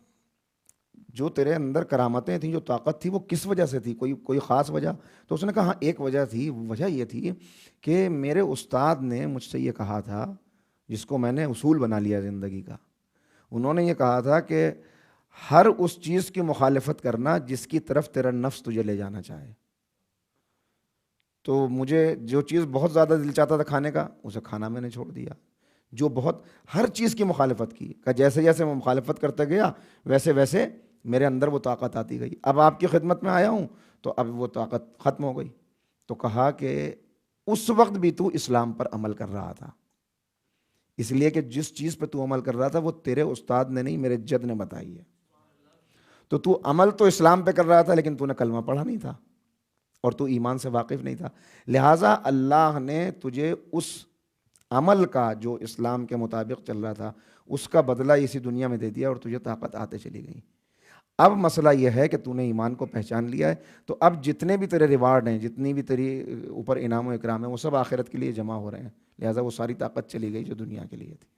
جو تیرے اندر کرامتیں تھیں، جو طاقت تھی، وہ کس وجہ سے تھی؟ کوئی خاص وجہ؟ تو اس نے کہا ہاں ایک وجہ تھی. وجہ یہ تھی کہ میرے استاد نے مجھ سے یہ کہا تھا، جس کو میں نے اصول بنا لیا زندگی کا. انہوں نے یہ کہا تھا کہ ہر اس چیز کی مخالفت کرنا جس کی طرف تیرا نفس تجھے لے جانا چاہے. تو مجھے جو چیز بہت زیادہ دل چاہتا تھا کھانے کا، اسے کھانا میں نے چھوڑ دیا. جو ہر چیز کی مخالفت کی، کہ جیسے جیسے میں مخالفت کرتا گیا ویسے ویسے میرے اندر وہ طاقت آتی گئی. اب آپ کی خدمت میں آیا ہوں تو اب وہ طاقت ختم ہو گئی. تو کہا کہ اس وقت بھی تو اسلام پر عمل کر رہا تھا، اس لیے کہ جس چیز پہ تو عمل کر رہا تھا وہ تیرے استاد نے نہیں، میرے جد نے بتائی ہے. تو عمل تو اسلام پہ کر رہا تھا لیکن تو نے کلمہ پڑھا نہیں تھا اور تو ایمان سے واقف نہیں تھا. لہٰذا اللہ نے تجھے اس عمل کا جو اسلام کے مطابق چل رہا تھا اس کا بدلہ اسی دنیا میں دے دیا اور تجھے طاقت آتے چلی گئی. اب مسئلہ یہ ہے کہ تو نے ایمان کو پہچان لیا ہے، تو اب جتنے بھی تیرے ریوارڈ ہیں، جتنی بھی تیری اوپر انعام و اکرام ہیں، وہ سب آخرت کے لیے جمع ہو رہے ہیں، لہٰذا وہ ساری طاقت چلی گئی جو دنیا کے لیے تھی.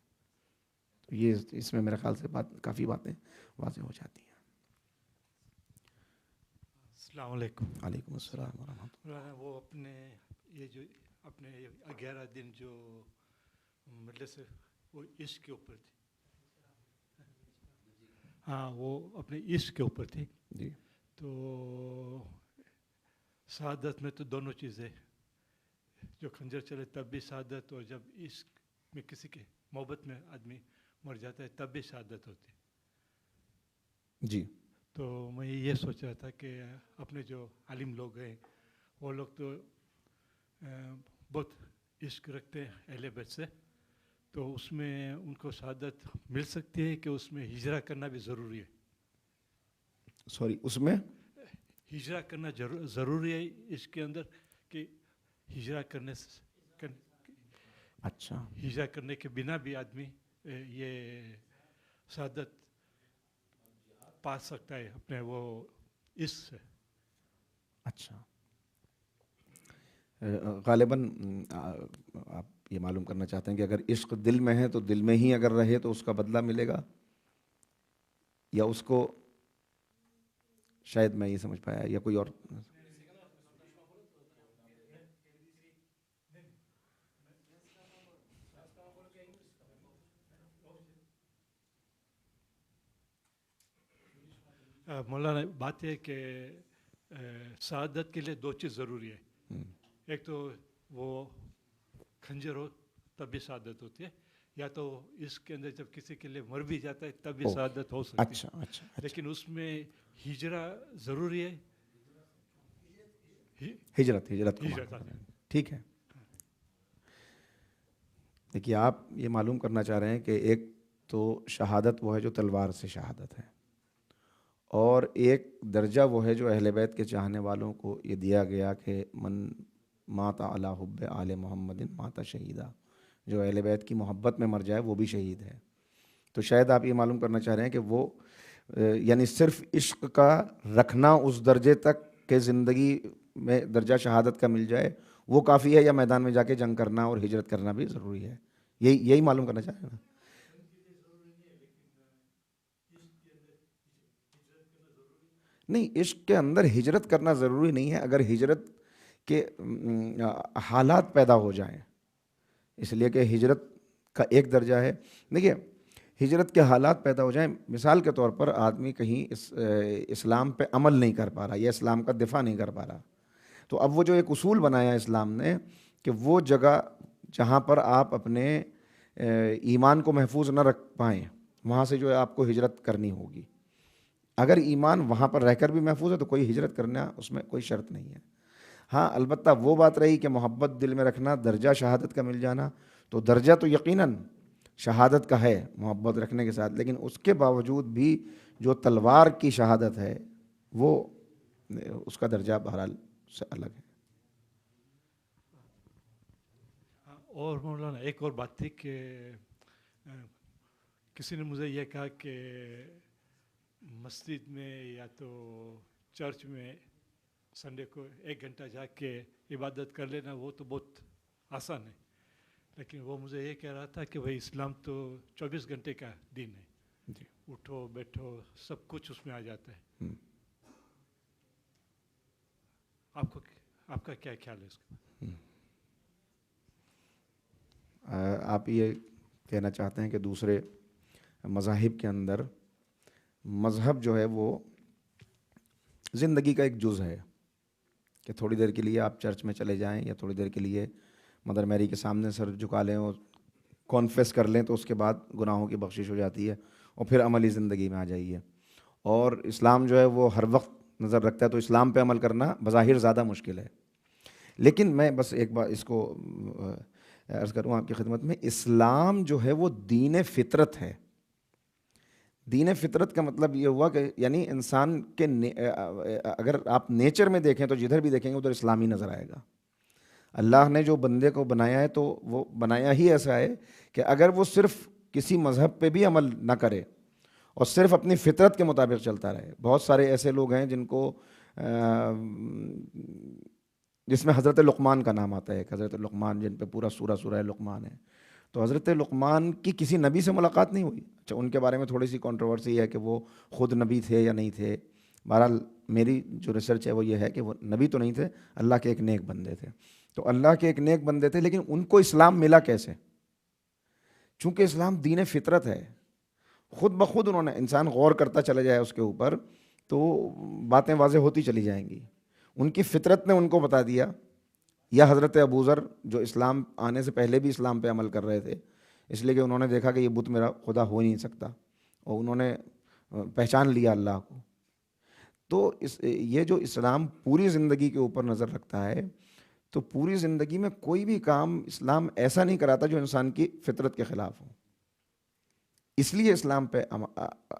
تو یہ اس میں میرے خیال سے کافی باتیں واضح ہو جاتی ہیں. السلام علیکم. وعلیکم السلام ورحمۃ اللہ. مولانا وہ اپنے یہ جو اپنے 11 دن جو مجلس ہے وہ عشق کے اوپر تھی. ہاں وہ اپنے عشق کے اوپر تھی. جی تو سعادت میں تو دونوں چیزیں، جو خنجر چلے تب بھی سعادت، اور جب عشق میں کسی کے محبت میں آدمی مر جاتا ہے تب بھی سعادت ہوتی ہے. جی تو میں یہ سوچ رہا تھا کہ اپنے جو عالم لوگ ہیں وہ لوگ تو بہت عشق رکھتے ہیں اہل بیت سے، تو اس میں ان کو سعادت مل سکتی ہے کہ اس میں ہجرہ کرنا بھی ضروری ہے؟ سوری، اس میں ہجرہ کرنا ضروری ہے اس کے اندر، کہ ہجرہ کرنے سے اچھا ہجرہ کرنے کے بنا بھی آدمی یہ سعادت پا سکتا ہے اپنے وہ اس سے. اچھا، غالباً آپ یہ معلوم کرنا چاہتے ہیں کہ اگر عشق دل میں ہے تو دل میں ہی اگر رہے تو اس کا بدلہ ملے گا، یا اس کو شاید میں یہ سمجھ پایا یا کوئی اور. مولانا بات ہے کہ سعادت کے لیے دو چیز ضروری ہے. ایک تو وہ خنجر ہو تب بھی سعادت ہوتی ہے، یا تو اس کے اندر جب کسی کے لیے مر بھی جاتا ہے تب بھی سعادت ہو سکتی ہے. اچھا اچھا، لیکن اس میں ہجرہ ضروری ہے. ہجرت ہجرت ٹھیک ہے. دیکھیے، آپ یہ معلوم کرنا چاہ رہے ہیں کہ ایک تو شہادت وہ ہے جو تلوار سے شہادت ہے، اور ایک درجہ وہ ہے جو اہل بیت کے چاہنے والوں کو یہ دیا گیا کہ من مات علی حب آل محمد مات شہیدہ، جو اہل بیت کی محبت میں مر جائے وہ بھی شہید ہے. تو شاید آپ یہ معلوم کرنا چاہ رہے ہیں کہ وہ یعنی صرف عشق کا رکھنا اس درجے تک کہ زندگی میں درجہ شہادت کا مل جائے وہ کافی ہے، یا میدان میں جا کے جنگ کرنا اور ہجرت کرنا بھی ضروری ہے؟ یہی معلوم کرنا چاہ رہے ہیں نا. نہیں، عشق کے اندر ہجرت کرنا ضروری نہیں ہے اگر ہجرت کے حالات پیدا ہو جائیں، اس لیے کہ ہجرت کا ایک درجہ ہے. دیکھیے، ہجرت کے حالات پیدا ہو جائیں، مثال کے طور پر آدمی کہیں اسلام پہ عمل نہیں کر پا رہا یا اسلام کا دفاع نہیں کر پا رہا، تو اب وہ جو ایک اصول بنایا اسلام نے کہ وہ جگہ جہاں پر آپ اپنے ایمان کو محفوظ نہ رکھ پائیں وہاں سے جو ہے آپ کو ہجرت کرنی ہوگی. اگر ایمان وہاں پر رہ کر بھی محفوظ ہے تو کوئی ہجرت کرنا اس میں کوئی شرط نہیں ہے. ہاں، البتہ وہ بات رہی کہ محبت دل میں رکھنا، درجہ شہادت کا مل جانا، تو درجہ تو یقیناً شہادت کا ہے محبت رکھنے کے ساتھ، لیکن اس کے باوجود بھی جو تلوار کی شہادت ہے وہ اس کا درجہ بہرحال سے الگ ہے. اور مولانا ایک اور بات تھی کہ کسی نے مجھے یہ کہا کہ مسجد میں یا تو چرچ میں سنڈے کو 1 گھنٹہ جا کے عبادت کر لینا وہ تو بہت آسان ہے، لیکن وہ مجھے یہ کہہ رہا تھا کہ بھائی اسلام تو 24 گھنٹے کا دین ہے، اٹھو بیٹھو سب کچھ اس میں آ جاتا ہے. آپ کا کیا خیال ہے اس کا؟ آپ یہ کہنا چاہتے ہیں کہ دوسرے مذاہب کے اندر مذہب جو ہے وہ زندگی کا ایک جز ہے، کہ تھوڑی دیر کے لیے آپ چرچ میں چلے جائیں یا تھوڑی دیر کے لیے مدر میری کے سامنے سر جھکا لیں اور کانفیس کر لیں تو اس کے بعد گناہوں کی بخشش ہو جاتی ہے اور پھر عملی زندگی میں آ جائیے. اور اسلام جو ہے وہ ہر وقت نظر رکھتا ہے، تو اسلام پہ عمل کرنا بظاہر زیادہ مشکل ہے. لیکن میں بس ایک بار اس کو عرض کروں آپ کی خدمت میں، اسلام جو ہے وہ دین فطرت ہے. دین فطرت کا مطلب یہ ہوا کہ یعنی انسان کے اگر آپ نیچر میں دیکھیں تو جدھر بھی دیکھیں گے ادھر اسلامی نظر آئے گا. اللہ نے جو بندے کو بنایا ہے تو وہ بنایا ہی ایسا ہے کہ اگر وہ صرف کسی مذہب پہ بھی عمل نہ کرے اور صرف اپنی فطرت کے مطابق چلتا رہے. بہت سارے ایسے لوگ ہیں جن کو جس میں حضرت لقمان کا نام آتا ہے, ایک حضرت لقمان جن پہ پورا سورہ لقمان ہے. تو حضرت لقمان کی کسی نبی سے ملاقات نہیں ہوئی. اچھا, ان کے بارے میں تھوڑی سی کنٹروورسی ہے کہ وہ خود نبی تھے یا نہیں تھے. بہرحال میری جو ریسرچ ہے وہ یہ ہے کہ وہ نبی تو نہیں تھے, اللہ کے ایک نیک بندے تھے. تو اللہ کے ایک نیک بندے تھے, لیکن ان کو اسلام ملا کیسے؟ چونکہ اسلام دین فطرت ہے. خود بخود انہوں نے, انسان غور کرتا چلا جائے اس کے اوپر تو باتیں واضح ہوتی چلی جائیں گی. ان کی فطرت نے ان کو بتا دیا, یا حضرت ابو ذر جو اسلام آنے سے پہلے بھی اسلام پہ عمل کر رہے تھے, اس لیے کہ انہوں نے دیکھا کہ یہ بت میرا خدا ہو نہیں سکتا, اور انہوں نے پہچان لیا اللہ کو. تو یہ جو اسلام پوری زندگی کے اوپر نظر رکھتا ہے, تو پوری زندگی میں کوئی بھی کام اسلام ایسا نہیں کراتا جو انسان کی فطرت کے خلاف ہو. اس لیے اسلام پہ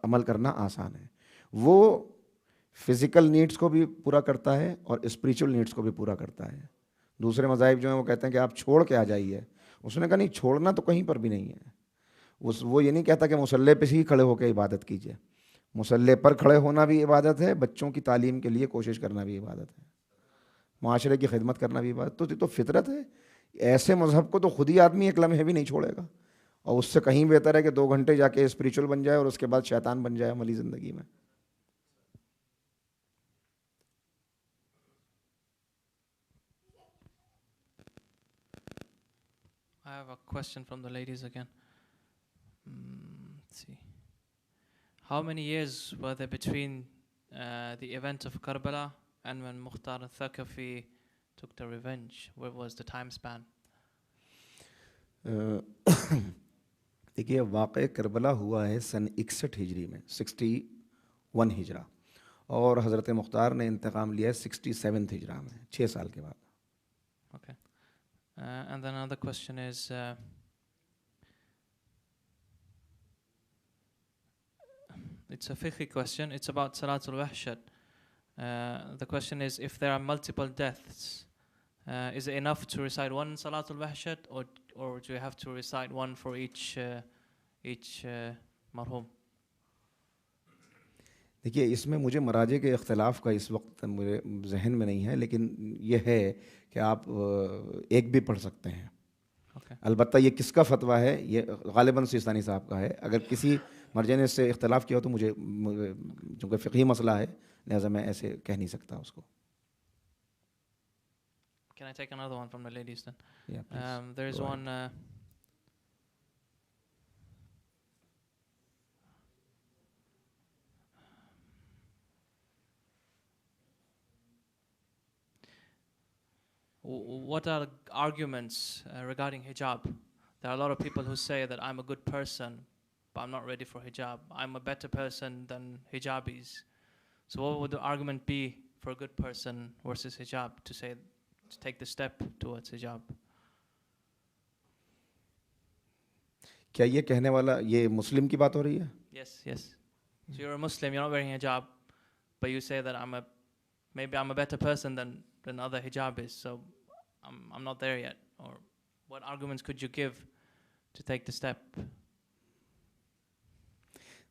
عمل کرنا آسان ہے. وہ فزیکل نیڈس کو بھی پورا کرتا ہے اور اسپریچول نیڈس کو بھی پورا کرتا ہے. دوسرے مذاہب جو ہیں وہ کہتے ہیں کہ آپ چھوڑ کے آ جائیے. اس نے کہا نہیں, چھوڑنا تو کہیں پر بھی نہیں ہے. وہ یہ نہیں کہتا کہ مصلی پہ ہی کھڑے ہو کے عبادت کیجیے. مصلی پر کھڑے ہونا بھی عبادت ہے, بچوں کی تعلیم کے لیے کوشش کرنا بھی عبادت ہے, معاشرے کی خدمت کرنا بھی عبادت. تو فطرت ہے. ایسے مذہب کو تو خود ہی آدمی ایک لمحے بھی نہیں چھوڑے گا, اور اس سے کہیں بہتر ہے کہ 2 گھنٹے جا کے اسپریچول بن جائے اور اس کے بعد شیطان بن جائے عملی زندگی میں. I have a question from the ladies again. Let's see. How many years were there between the event of Karbala and when Mukhtar al-Thaqafi took the revenge? What was the time span? دیکھیے, واقع کربلا ہوا ہے سن 61 ہجری میں, 61 ہجرہ, اور حضرت مختار نے انتقام لیا ہے 67 ہجرہ میں, 6 سال کے بعد. Okay. And then another question is, it's a fiqhi question. It's about Salatul Wahshat. The question is, if there are multiple deaths, is it enough to recite one Salatul Wahshat, or do you have to recite one for each marhum? دیکھیے, اس میں مجھے مراجع کے اختلاف کا اس وقت میرے ذہن میں نہیں ہے, لیکن یہ ہے کہ آپ ایک بھی پڑھ سکتے ہیں. البتہ یہ کس کا فتویٰ ہے, یہ غالباً سیستانی صاحب کا ہے. اگر کسی مرجع نے اس سے اختلاف کیا ہو تو مجھے, چونکہ فقہی مسئلہ ہے, لہٰذا میں ایسے کہہ نہیں سکتا اس کو. Can I take another one from the ladies then? Yeah, please. There is one. What are the arguments regarding hijab? There are a lot of people who say that I'm a good person, but I'm not ready for hijab. I'm a better person than hijabis. So what would the argument be for a good person versus hijab to take the step towards hijab? کیا یہ کہنے والا یہ مسلم کی بات ہو رہی ہے؟ Yes. So you're a Muslim, you're not wearing hijab, but you say that maybe I'm a better person than other hijabis, so I'm not there yet. Or what arguments could you give to take the step?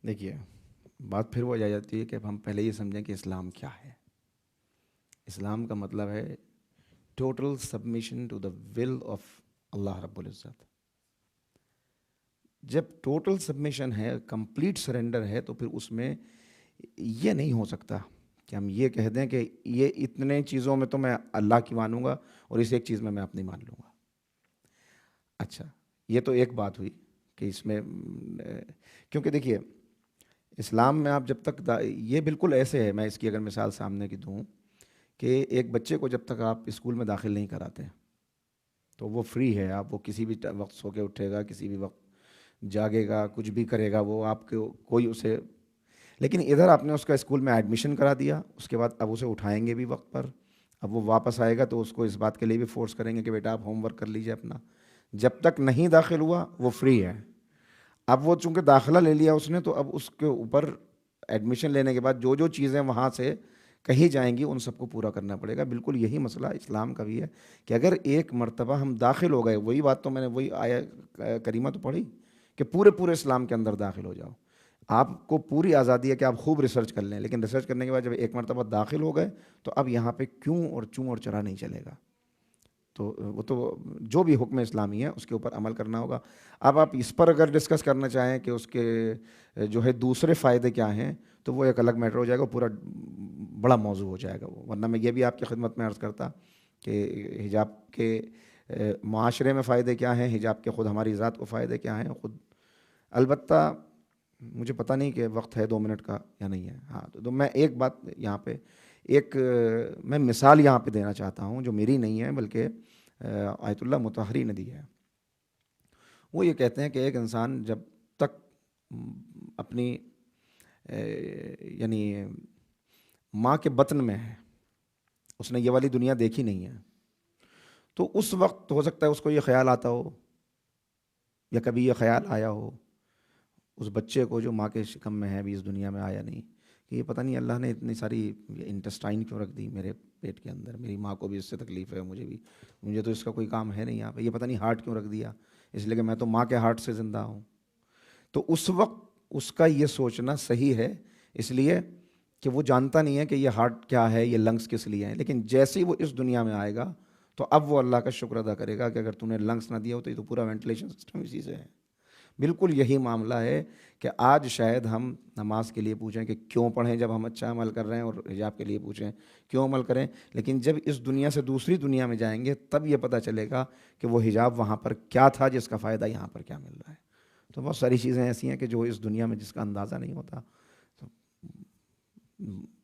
دیکھیے, بات پھر وہ آ جاتی ہے کہ اب ہم پہلے یہ سمجھیں کہ اسلام کیا ہے. اسلام کا مطلب ہے total submission to the will of اللہ رب العزت. جب ٹوٹل سبمیشن ہے, کمپلیٹ سرنڈر ہے, تو پھر اس میں یہ نہیں ہو سکتا کہ ہم یہ کہہ دیں کہ یہ اتنے چیزوں میں تو میں اللہ کی مانوں گا اور اس ایک چیز میں اپنی مان لوں گا. اچھا, یہ تو ایک بات ہوئی کہ اس میں, کیونکہ دیکھیے اسلام میں آپ جب تک یہ بالکل ایسے ہے, میں اس کی اگر مثال سامنے کی دوں کہ ایک بچے کو جب تک آپ اسکول میں داخل نہیں کراتے تو وہ فری ہے, آپ وہ کسی بھی وقت سو کے اٹھے گا, کسی بھی وقت جاگے گا, کچھ بھی کرے گا, وہ آپ کو کوئی اسے, لیکن ادھر آپ نے اس کا اسکول میں ایڈمیشن کرا دیا, اس کے بعد اب اسے اٹھائیں گے بھی وقت پر, اب وہ واپس آئے گا تو اس کو اس بات کے لیے بھی فورس کریں گے کہ بیٹا آپ ہوم ورک کر لیجیے اپنا. جب تک نہیں داخل ہوا وہ فری ہے. اب وہ چونکہ داخلہ لے لیا اس نے, تو اب اس کے اوپر ایڈمیشن لینے کے بعد جو چیزیں وہاں سے کہی جائیں گی ان سب کو پورا کرنا پڑے گا. بالکل یہی مسئلہ اسلام کا بھی ہے کہ اگر ایک مرتبہ ہم داخل ہو گئے, وہی بات تو میں نے وہی آیا کریمہ تو پڑھی کہ پورے اسلام کے اندر داخل ہو جاؤ. آپ کو پوری آزادی ہے کہ آپ خوب ریسرچ کر لیں, لیکن ریسرچ کرنے کے بعد جب ایک مرتبہ داخل ہو گئے تو اب یہاں پہ کیوں اور چوں اور چرا نہیں چلے گا. تو وہ تو جو بھی حکم اسلامی ہے اس کے اوپر عمل کرنا ہوگا. اب آپ اس پر اگر ڈسکس کرنا چاہیں کہ اس کے جو ہے دوسرے فائدے کیا ہیں تو وہ ایک الگ میٹر ہو جائے گا, پورا بڑا موضوع ہو جائے گا وہ. ورنہ میں یہ بھی آپ کی خدمت میں عرض کرتا کہ حجاب کے معاشرے میں فائدے کیا ہیں, حجاب کے خود ہماری ذات کو فائدے کیا ہیں خود. البتہ مجھے پتہ نہیں کہ وقت ہے 2 منٹ کا یا نہیں ہے. ہاں تو میں ایک بات یہاں پہ میں مثال یہاں پہ دینا چاہتا ہوں جو میری نہیں ہے بلکہ آیت اللہ مطہری نے دی ہے. وہ یہ کہتے ہیں کہ ایک انسان جب تک اپنی یعنی ماں کے بطن میں ہے, اس نے یہ والی دنیا دیکھی نہیں ہے, تو اس وقت ہو سکتا ہے اس کو یہ خیال آتا ہو یا کبھی یہ خیال آیا ہو اس بچے کو جو ماں کے شکم میں ہے ابھی اس دنیا میں آیا نہیں, کہ یہ پتہ نہیں اللہ نے اتنی ساری انٹسٹائن کیوں رکھ دی میرے پیٹ کے اندر, میری ماں کو بھی اس سے تکلیف ہے, مجھے تو اس کا کوئی کام ہے نہیں یہاں پہ, یہ پتہ نہیں ہارٹ کیوں رکھ دیا, اس لیے کہ میں تو ماں کے ہارٹ سے زندہ ہوں. تو اس وقت اس کا یہ سوچنا صحیح ہے, اس لیے کہ وہ جانتا نہیں ہے کہ یہ ہارٹ کیا ہے, یہ لنگس کس لیے ہیں. لیکن جیسے ہی وہ اس دنیا میں آئے گا تو اب وہ اللہ کا شکر ادا کرے گا کہ اگر تم نے لنگس نہ دیا ہو تو یہ تو پورا وینٹیلیشن سسٹم اسی سے ہے. بالکل یہی معاملہ ہے کہ آج شاید ہم نماز کے لیے پوچھیں کہ کیوں پڑھیں جب ہم اچھا عمل کر رہے ہیں, اور حجاب کے لیے پوچھیں کیوں عمل کریں, لیکن جب اس دنیا سے دوسری دنیا میں جائیں گے تب یہ پتہ چلے گا کہ وہ حجاب وہاں پر کیا تھا جس کا فائدہ یہاں پر کیا مل رہا ہے. تو بہت ساری چیزیں ایسی ہیں کہ جو اس دنیا میں جس کا اندازہ نہیں ہوتا, تو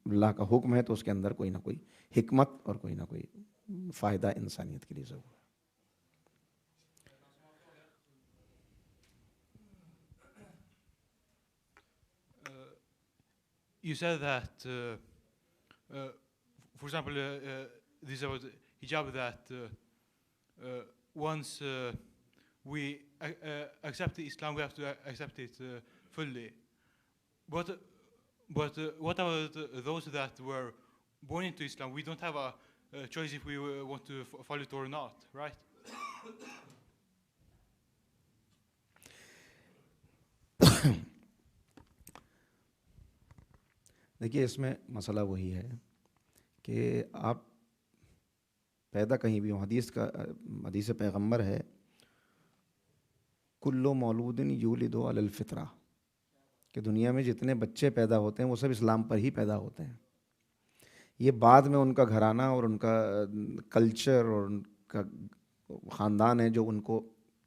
اللہ کا حکم ہے تو اس کے اندر کوئی نہ کوئی حکمت اور کوئی نہ کوئی فائدہ انسانیت کے لیے ضرور ہے. You said that, for example, this about hijab, that once we accept Islam, we have to accept it fully. But what about those that were born into Islam? We don't have a choice if we want to follow it or not, right? دیکھیے اس میں مسئلہ وہی ہے کہ آپ پیدا کہیں بھی ہوں, حدیث پیغمبر ہے کلو مولود یولد علی الفطرہ, کہ دنیا میں جتنے بچے پیدا ہوتے ہیں وہ سب اسلام پر ہی پیدا ہوتے ہیں. یہ بعد میں ان کا گھرانہ اور ان کا کلچر اور ان کا خاندان ہے جو ان کو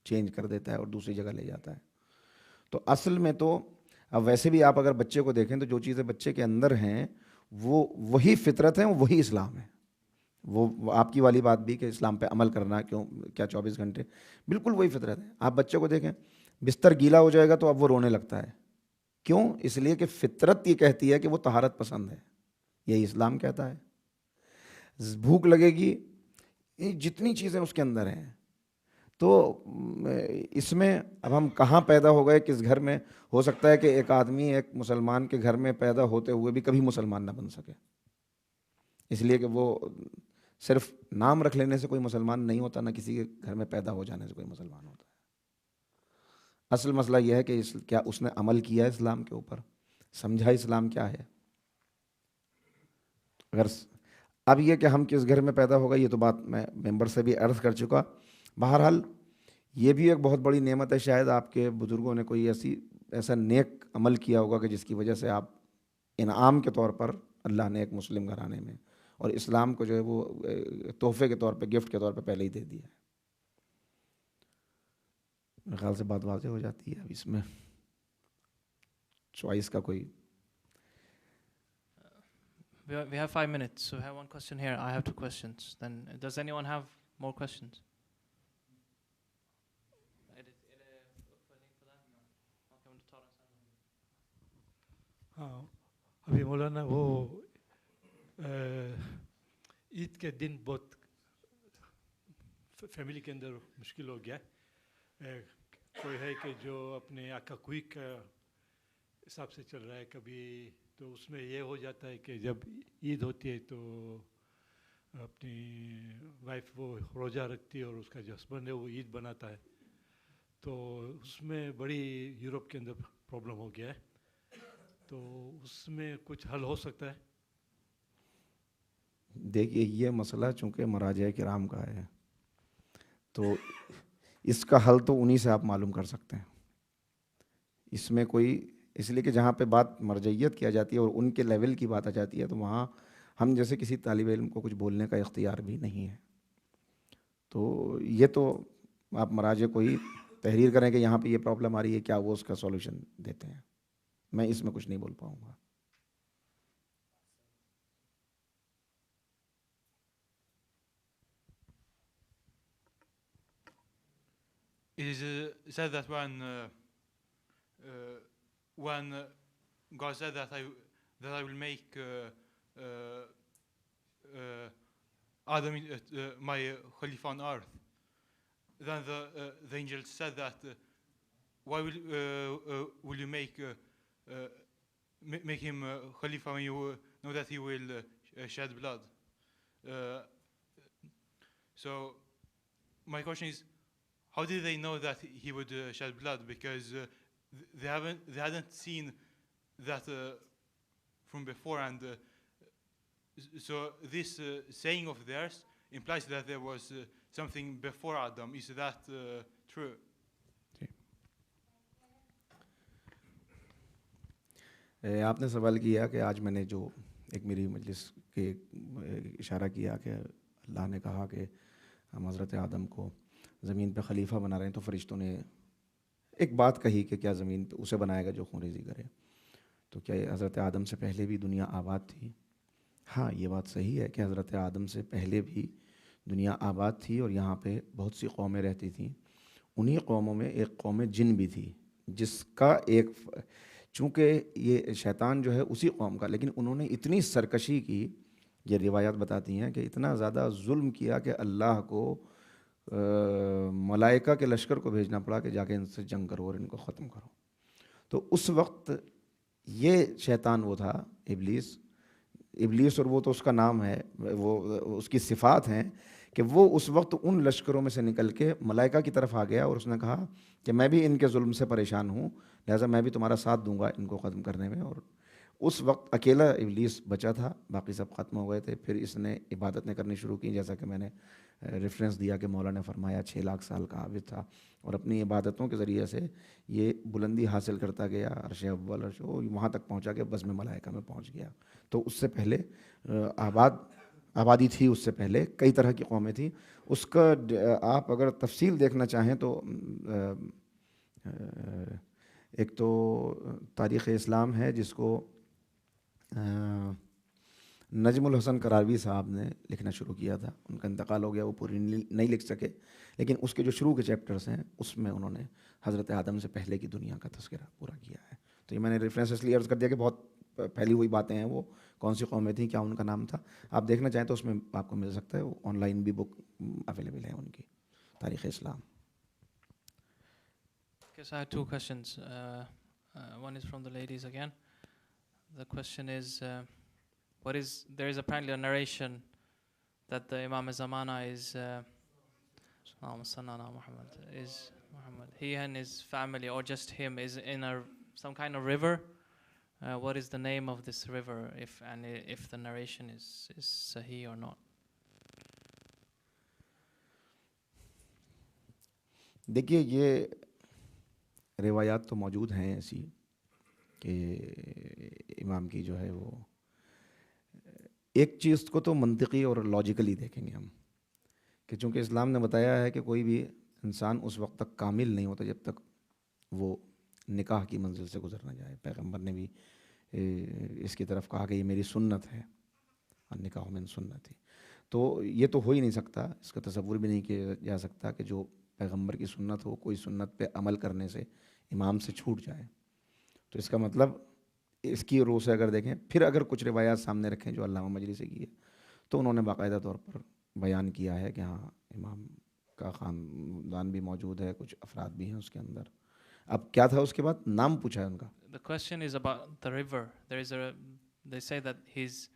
چینج کر دیتا ہے اور دوسری جگہ لے جاتا ہے. تو اصل میں تو اب ویسے بھی آپ اگر بچے کو دیکھیں تو جو چیزیں بچے کے اندر ہیں وہ وہی فطرت ہیں, وہی اسلام ہے. وہ آپ کی والی بات بھی کہ اسلام پہ عمل کرنا کیا 24 گھنٹے, بالکل وہی فطرت ہے. آپ بچے کو دیکھیں بستر گیلا ہو جائے گا تو اب وہ رونے لگتا ہے, کیوں؟ اس لیے کہ فطرت یہ کہتی ہے کہ وہ طہارت پسند ہے, یہی اسلام کہتا ہے. بھوک لگے گی, جتنی چیزیں اس کے اندر ہیں. تو اس میں اب ہم کہاں پیدا ہو گئے, کس گھر میں؟ ہو سکتا ہے کہ ایک آدمی ایک مسلمان کے گھر میں پیدا ہوتے ہوئے بھی کبھی مسلمان نہ بن سکے, اس لیے کہ وہ صرف نام رکھ لینے سے کوئی مسلمان نہیں ہوتا, نہ کسی کے گھر میں پیدا ہو جانے سے کوئی مسلمان ہوتا ہے. اصل مسئلہ یہ ہے کہ کیا اس نے عمل کیا ہے اسلام کے اوپر, سمجھا اسلام کیا ہے. اگر اب یہ کہ ہم کس گھر میں پیدا ہوگا یہ تو بات میں ممبر سے بھی عرض کر چکا. بہرحال یہ بھی ایک بہت بڑی نعمت ہے, شاید آپ کے بزرگوں نے کوئی ایسا نیک عمل کیا ہوگا کہ جس کی وجہ سے آپ انعام کے طور پر اللہ نے ایک مسلم گھرانے میں اور اسلام کو جو ہے وہ تحفے کے طور پہ, گفٹ کے طور پہ پہلے ہی دے دیا ہے. میرے خیال سے بات واضح ہو جاتی ہے. اب اس میں چوائس کا کوئی We have 5 minutes, so I have one question here. I have 2 questions. Then, does anyone have more questions? ہاں ابھی مولانا وہ عید کے دن بہت فیملی کے اندر مشکل ہو گیا. کوئی ہے کہ جو اپنے آقا کوئی کا حساب سے چل رہا ہے, کبھی تو اس میں یہ ہو جاتا ہے کہ جب عید ہوتی ہے تو اپنی وائف وہ روزہ رکھتی ہے اور اس کا جو ہسبینڈ ہے وہ عید بناتا ہے. تو اس میں بڑی یورپ کے اندر پرابلم ہو گیا ہے. تو اس میں کچھ حل ہو سکتا ہے؟ دیکھیے یہ مسئلہ چونکہ مراجع کرام کا ہے تو اس کا حل تو انہی سے آپ معلوم کر سکتے ہیں. اس میں کوئی اس لیے کہ جہاں پہ بات مرجعیت کیا جاتی ہے اور ان کے لیول کی بات آ جاتی ہے تو وہاں ہم جیسے کسی طالب علم کو کچھ بولنے کا اختیار بھی نہیں ہے. تو یہ تو آپ مراجع کو ہی تحریر کریں کہ یہاں پہ یہ پرابلم آ رہی ہے, کیا وہ اس کا سولوشن دیتے ہیں. میں اس میں کچھ نہیں بول پاؤں گا. It is said that when God said that I will make Adam my Khalifa on earth, then the angel said that why will you make him Khalifa when you know that he will shed blood? So my question is, how did they know that he would shed blood? Because they hadn't seen that from before, and so this saying of theirs implies that there was something before Adam. Is that true? آپ نے سوال کیا کہ آج میں نے جو ایک میری مجلس کے اشارہ کیا کہ اللہ نے کہا کہ ہم حضرت آدم کو زمین پہ خلیفہ بنا رہے ہیں, تو فرشتوں نے ایک بات کہی کہ کیا زمین پہ اسے بنائے گا جو خون ریزی کرے. تو کیا حضرت آدم سے پہلے بھی دنیا آباد تھی؟ ہاں یہ بات صحیح ہے کہ حضرت آدم سے پہلے بھی دنیا آباد تھی اور یہاں پہ بہت سی قومیں رہتی تھیں. انہی قوموں میں ایک قوم جن بھی تھی جس کا چونکہ یہ شیطان جو ہے اسی قوم کا, لیکن انہوں نے اتنی سرکشی کی, یہ روایات بتاتی ہیں کہ اتنا زیادہ ظلم کیا کہ اللہ کو ملائکہ کے لشکر کو بھیجنا پڑا کہ جا کے ان سے جنگ کرو اور ان کو ختم کرو. تو اس وقت یہ شیطان وہ تھا ابلیس اور وہ تو اس کا نام ہے, وہ اس کی صفات ہیں کہ وہ اس وقت ان لشکروں میں سے نکل کے ملائکہ کی طرف آ گیا اور اس نے کہا کہ میں بھی ان کے ظلم سے پریشان ہوں, لہٰذا میں بھی تمہارا ساتھ دوں گا ان کو ختم کرنے میں. اور اس وقت اکیلا ابلیس بچا تھا, باقی سب ختم ہو گئے تھے. پھر اس نے عبادتیں کرنی شروع کی, جیسا کہ میں نے ریفرنس دیا کہ مولا نے فرمایا 6 لاکھ سال کا عابد تھا اور اپنی عبادتوں کے ذریعے سے یہ بلندی حاصل کرتا گیا, عرش اول عرش وہاں تک پہنچا کہ بزم ملائکہ میں پہنچ گیا. تو اس سے پہلے آبادی تھی, اس سے پہلے کئی طرح کی قومیں تھیں. اس کا آپ اگر تفصیل دیکھنا چاہیں تو ایک تو تاریخ اسلام ہے جس کو نجم الحسن کراروی صاحب نے لکھنا شروع کیا تھا, ان کا انتقال ہو گیا, وہ پوری نہیں لکھ سکے, لیکن اس کے جو شروع کے چیپٹرز ہیں اس میں انہوں نے حضرت آدم سے پہلے کی دنیا کا تذکرہ پورا کیا ہے. تو یہ میں نے ریفرنس اس لیے عرض کر دیا کہ بہت پھیلی ہوئی باتیں ہیں, وہ کون سی قومیں تھیں, کیا ان کا نام تھا. آپ دیکھنا چاہیں تو اس میں آپ کو مل سکتا ہے, وہ آن لائن بھی بک اویلیبل ہے ان کی, تاریخ اسلام. Yes, I had 2 questions. One is from the ladies again. The question is, there is apparently a narration that the Imam Zamana is Muhammad. He and his family, or just him, is in some kind of river. What is the name of this river, if the narration is sahih or not? دیکھیے یہ روایات تو موجود ہیں ایسی کہ امام کی جو ہے وہ ایک چیز کو تو منطقی اور لاجیکلی دیکھیں گے ہم کہ چونکہ اسلام نے بتایا ہے کہ کوئی بھی انسان اس وقت تک کامل نہیں ہوتا جب تک وہ نکاح کی منزل سے گزر نہ جائے. پیغمبر نے بھی اس کی طرف کہا کہ یہ میری سنت ہے, اور نکاح من سنت. تو یہ تو ہو ہی نہیں سکتا, اس کا تصور بھی نہیں کیا جا سکتا کہ جو پیغمبر کی سنت ہو کوئی سنت پہ عمل کرنے سے امام سے چھوٹ جائے. تو اس کا مطلب اس کی روح سے اگر دیکھیں, پھر اگر کچھ روایات سامنے رکھیں جو علامہ مجلسی کی ہے, تو انہوں نے باقاعدہ طور پر بیان کیا ہے کہ ہاں امام کا خاندان بھی موجود ہے, کچھ افراد بھی ہیں اس کے اندر. اب کیا تھا اس کے بعد نام پوچھا ہے ان کا. The question is about the river. They say that his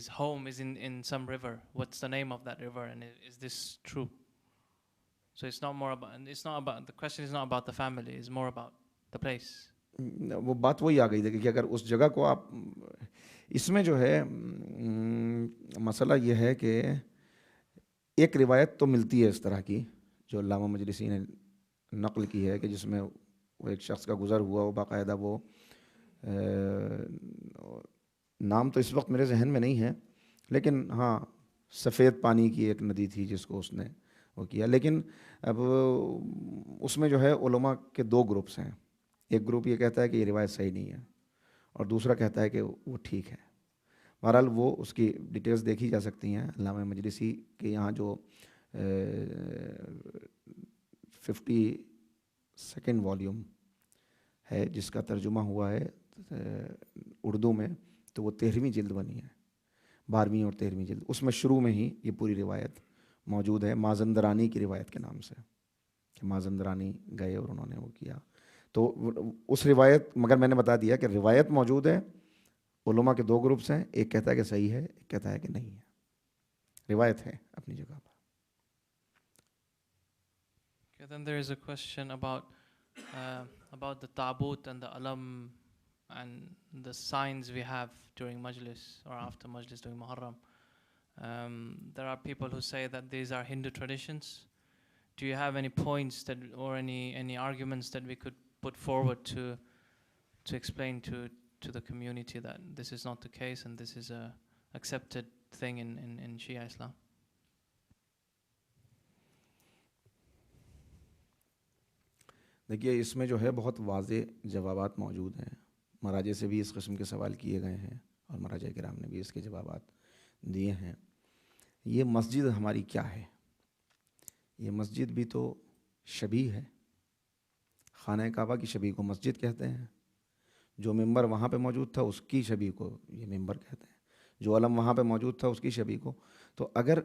home is in some river. What's the name of that river, and is this true? So the question is not about the family, it's more about the place. وہ بات وہی آ گئی تھی کہ اگر اس جگہ کو آپ، اس میں جو ہے مسئلہ یہ ہے کہ ایک روایت تو ملتی ہے اس طرح کی جو علامہ مجلسی نے نقل کی ہے کہ جس میں وہ ایک شخص کا گزر ہوا، وہ باقاعدہ وہ نام تو اس وقت میرے ذہن میں نہیں ہے، لیکن ہاں سفید پانی کی ایک ندی تھی جس کو اس نے وہ کیا. لیکن اب اس میں جو ہے علماء کے دو گروپس ہیں. ایک گروپ یہ کہتا ہے کہ یہ روایت صحیح نہیں ہے، اور دوسرا کہتا ہے کہ وہ ٹھیک ہے. بہرحال وہ اس کی ڈیٹیلز دیکھی جا سکتی ہیں. علامہ مجلسی کے یہاں جو 52 والیوم ہے جس کا ترجمہ ہوا ہے اردو میں، تو وہ 13ویں جلد بنی ہے، 12ویں اور 13ویں جلد. اس میں شروع میں ہی یہ پوری روایت موجود ہے مازندرانی کی روایت کے نام سے، کہ مازندرانی گئے اور انہوں نے وہ کیا. تو اس روایت، مگر میں نے بتا دیا کہ روایت موجود ہے. علماء کے دو گروپس ہیں، ایک کہتا ہے کہ صحیح ہے، ایک کہتا ہے کہ نہیں ہے. روایت ہے اپنی جگہ پر. Okay, then there is a question about the tabut and the alam and the signs we have during majlis or after majlis during Muharram. There are people who say that these are Hindu traditions. Do you have any points that, or any arguments that we could put forward to explain to the community that this is not the case and this is a accepted thing in Shia Islam? دیکھیے اس میں جو ہے بہت واضح جوابات موجود ہیں. مراجع سے بھی اس قسم کے سوال کیے گئے ہیں اور مراجع کرام نے بھی اس کے جوابات دیے ہیں. یہ مسجد ہماری کیا ہے؟ یہ مسجد بھی تو شبیہ ہے. خانہ کعبہ کی شبیہ کو مسجد کہتے ہیں. جو ممبر وہاں پہ موجود تھا اس کی شبیہ کو یہ ممبر کہتے ہیں. جو علم وہاں پہ موجود تھا اس کی شبیہ کو. تو اگر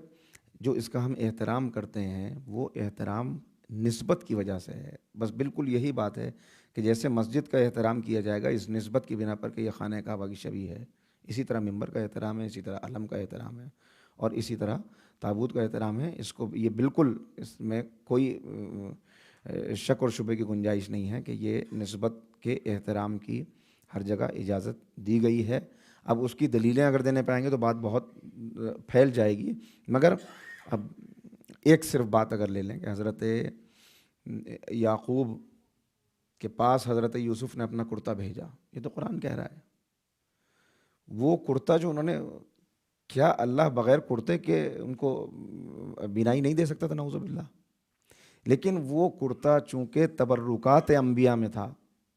جو اس کا ہم احترام کرتے ہیں وہ احترام نسبت کی وجہ سے ہے. بس بالکل یہی بات ہے کہ جیسے مسجد کا احترام کیا جائے گا اس نسبت کی بنا پر کہ یہ خانہ کعبہ کی شبیہ ہے، اسی طرح ممبر کا احترام ہے، اسی طرح علم کا احترام ہے، اور اسی طرح تابوت کا احترام ہے. اس کو یہ بالکل اس میں کوئی شک اور شبے کی گنجائش نہیں ہے کہ یہ نسبت کے احترام کی ہر جگہ اجازت دی گئی ہے. اب اس کی دلیلیں اگر دینے پائیں گے تو بات بہت پھیل جائے گی، مگر اب ایک صرف بات اگر لے لیں کہ حضرت یعقوب کے پاس حضرت یوسف نے اپنا کرتا بھیجا، یہ تو قرآن کہہ رہا ہے. وہ کرتا جو انہوں نے، کیا اللہ بغیر کرتے کے ان کو بینائی نہیں دے سکتا تھا؟ نعوذ باللہ. لیکن وہ کرتا چونکہ تبرکات انبیاء میں تھا،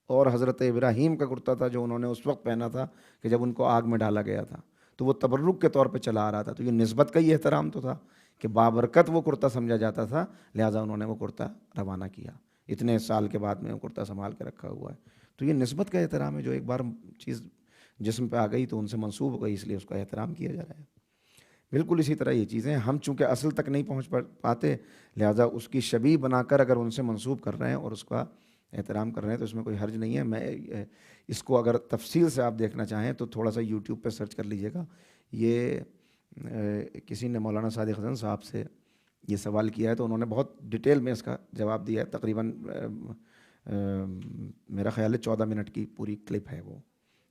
اور حضرت ابراہیم کا کرتا تھا جو انہوں نے اس وقت پہنا تھا کہ جب ان کو آگ میں ڈالا گیا تھا، تو وہ تبرک کے طور پہ چلا آ رہا تھا. تو یہ نسبت کا ہی احترام تو تھا کہ بابرکت وہ کرتا سمجھا جاتا تھا، لہٰذا انہوں نے وہ کرتا روانہ کیا. اتنے سال کے بعد میں وہ کرتا سنبھال کے رکھا ہوا ہے. تو یہ نسبت کا احترام ہے. جو ایک بار چیز جسم پہ آ گئی تو ان سے منسوب ہو گئی، اس لیے اس کا احترام کیا جا رہا ہے. بالکل اسی طرح یہ چیزیں ہم چونکہ اصل تک نہیں پہنچ پاتے، لہٰذا اس کی شبیہ بنا کر اگر ان سے منسوب کر رہے ہیں اور اس کا احترام کر رہے ہیں تو اس میں کوئی حرج نہیں ہے. میں اس کو اگر تفصیل سے آپ دیکھنا چاہیں تو تھوڑا سا یوٹیوب پہ سرچ کر لیجئے گا. یہ کسی نے مولانا صادق حسن صاحب سے یہ سوال کیا ہے تو انہوں نے بہت ڈیٹیل میں اس کا جواب دیا ہے. تقریباً میرا خیال ہے 14 منٹ کی پوری کلپ ہے. وہ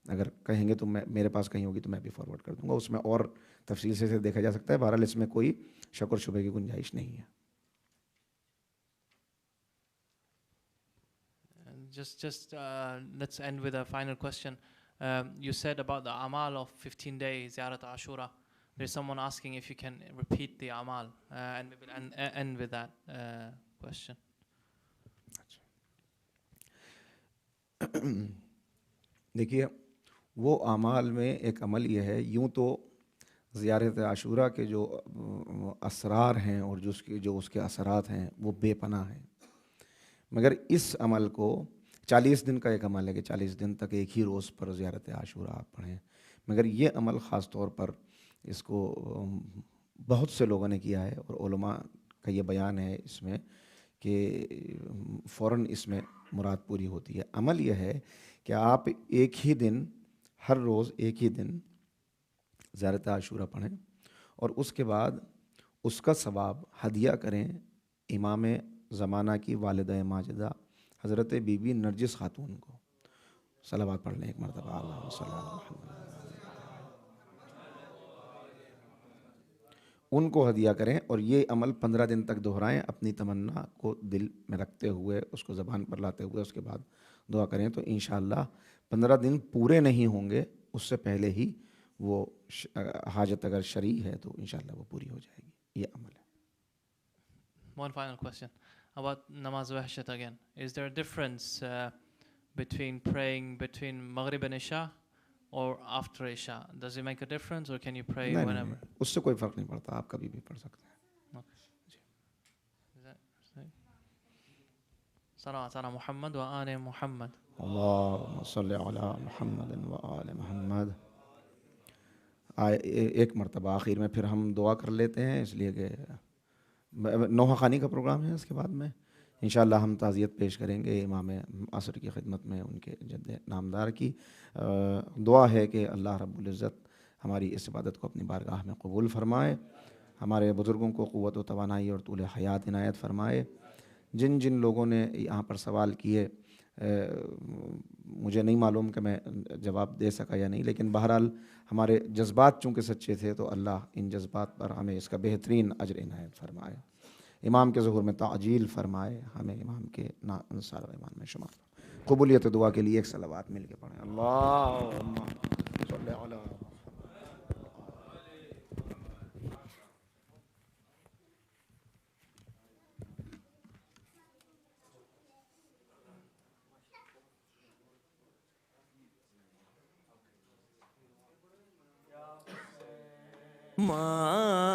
اگر کہیں گے تو میرے پاس کہیں ہوگی تو میں بھی فارورڈ کر دوں گا. اس میں اور تفصیل سے دیکھا جا سکتا ہے. بہرحال اس میں کوئی شک اور شبے کی گنجائش نہیں ہے. Just let's end with a final question. You said about the amal of 15 days, Ziyarat Ashura. There's someone asking if you can repeat the amal, and maybe end with that question. دیکھیے وہ اعمال میں ایک عمل یہ ہے، یوں تو زیارت عاشورہ کے جو اسرار ہیں اور جو اس کے اثرات ہیں وہ بے پناہ ہیں، مگر اس عمل کو 40 دن کا ایک عمل ہے کہ 40 دن تک ایک ہی روز پر زیارت عاشورہ آپ پڑھیں. مگر یہ عمل خاص طور پر اس کو بہت سے لوگوں نے کیا ہے، اور علماء کا یہ بیان ہے اس میں کہ فوراً اس میں مراد پوری ہوتی ہے. عمل یہ ہے کہ آپ ایک ہی دن، ہر روز ایک ہی دن زیارت عاشورہ پڑھیں، اور اس کے بعد اس کا ثواب ہدیہ کریں امام زمانہ کی والدہ ماجدہ حضرت بی بی نرجس خاتون کو. صلوات پڑھ لیں ایک مرتبہ. اللہم صلی علی محمد. ان کو ہدیہ کریں اور یہ عمل 15 دن تک دہرائیں, اپنی تمنا کو دل میں رکھتے ہوئے, اس کو زبان پر لاتے ہوئے, اس کے بعد دعا کریں تو انشاءاللہ 15 دن پورے نہیں ہوں گے, اس سے پہلے ہی وہ حاجت اگر شرعی ہے تو انشاءاللہ وہ پوری ہو جائے گی. یہ عمل ہے. One final question about namaz wahshat again. Is there a difference between praying between Maghrib and Isha or after Isha? Does it make a difference or can you pray نہیں, whenever? اس سے کوئی فرق نہیں پڑتا, آپ کبھی بھی پڑھ سکتے ہیں. صلوات علی محمد و آل محمد. اللہم صلی علی محمد و آل محمد. ایک مرتبہ آخر میں پھر ہم دعا کر لیتے ہیں, اس لیے کہ نوحہ خوانی کا پروگرام ہے. اس کے بعد میں انشاءاللہ ہم تعزیت پیش کریں گے امام عصر کی خدمت میں, ان کے جد نامدار کی. دعا ہے کہ اللہ رب العزت ہماری اس عبادت کو اپنی بارگاہ میں قبول فرمائے, ہمارے بزرگوں کو قوت و توانائی اور طول حیات عنایت فرمائے. جن جن لوگوں نے یہاں پر سوال کیے, مجھے نہیں معلوم کہ میں جواب دے سکا یا نہیں, لیکن بہرحال ہمارے جذبات چونکہ سچے تھے تو اللہ ان جذبات پر ہمیں اس کا بہترین اجر عنایت فرمائے. امام کے ظہور میں تعجیل فرمائے, ہمیں امام کے انصار و ایمان میں شمار. قبولیت دعا کے لیے ایک صلوات مل کے پڑھیں. اللہم صلی علی ماں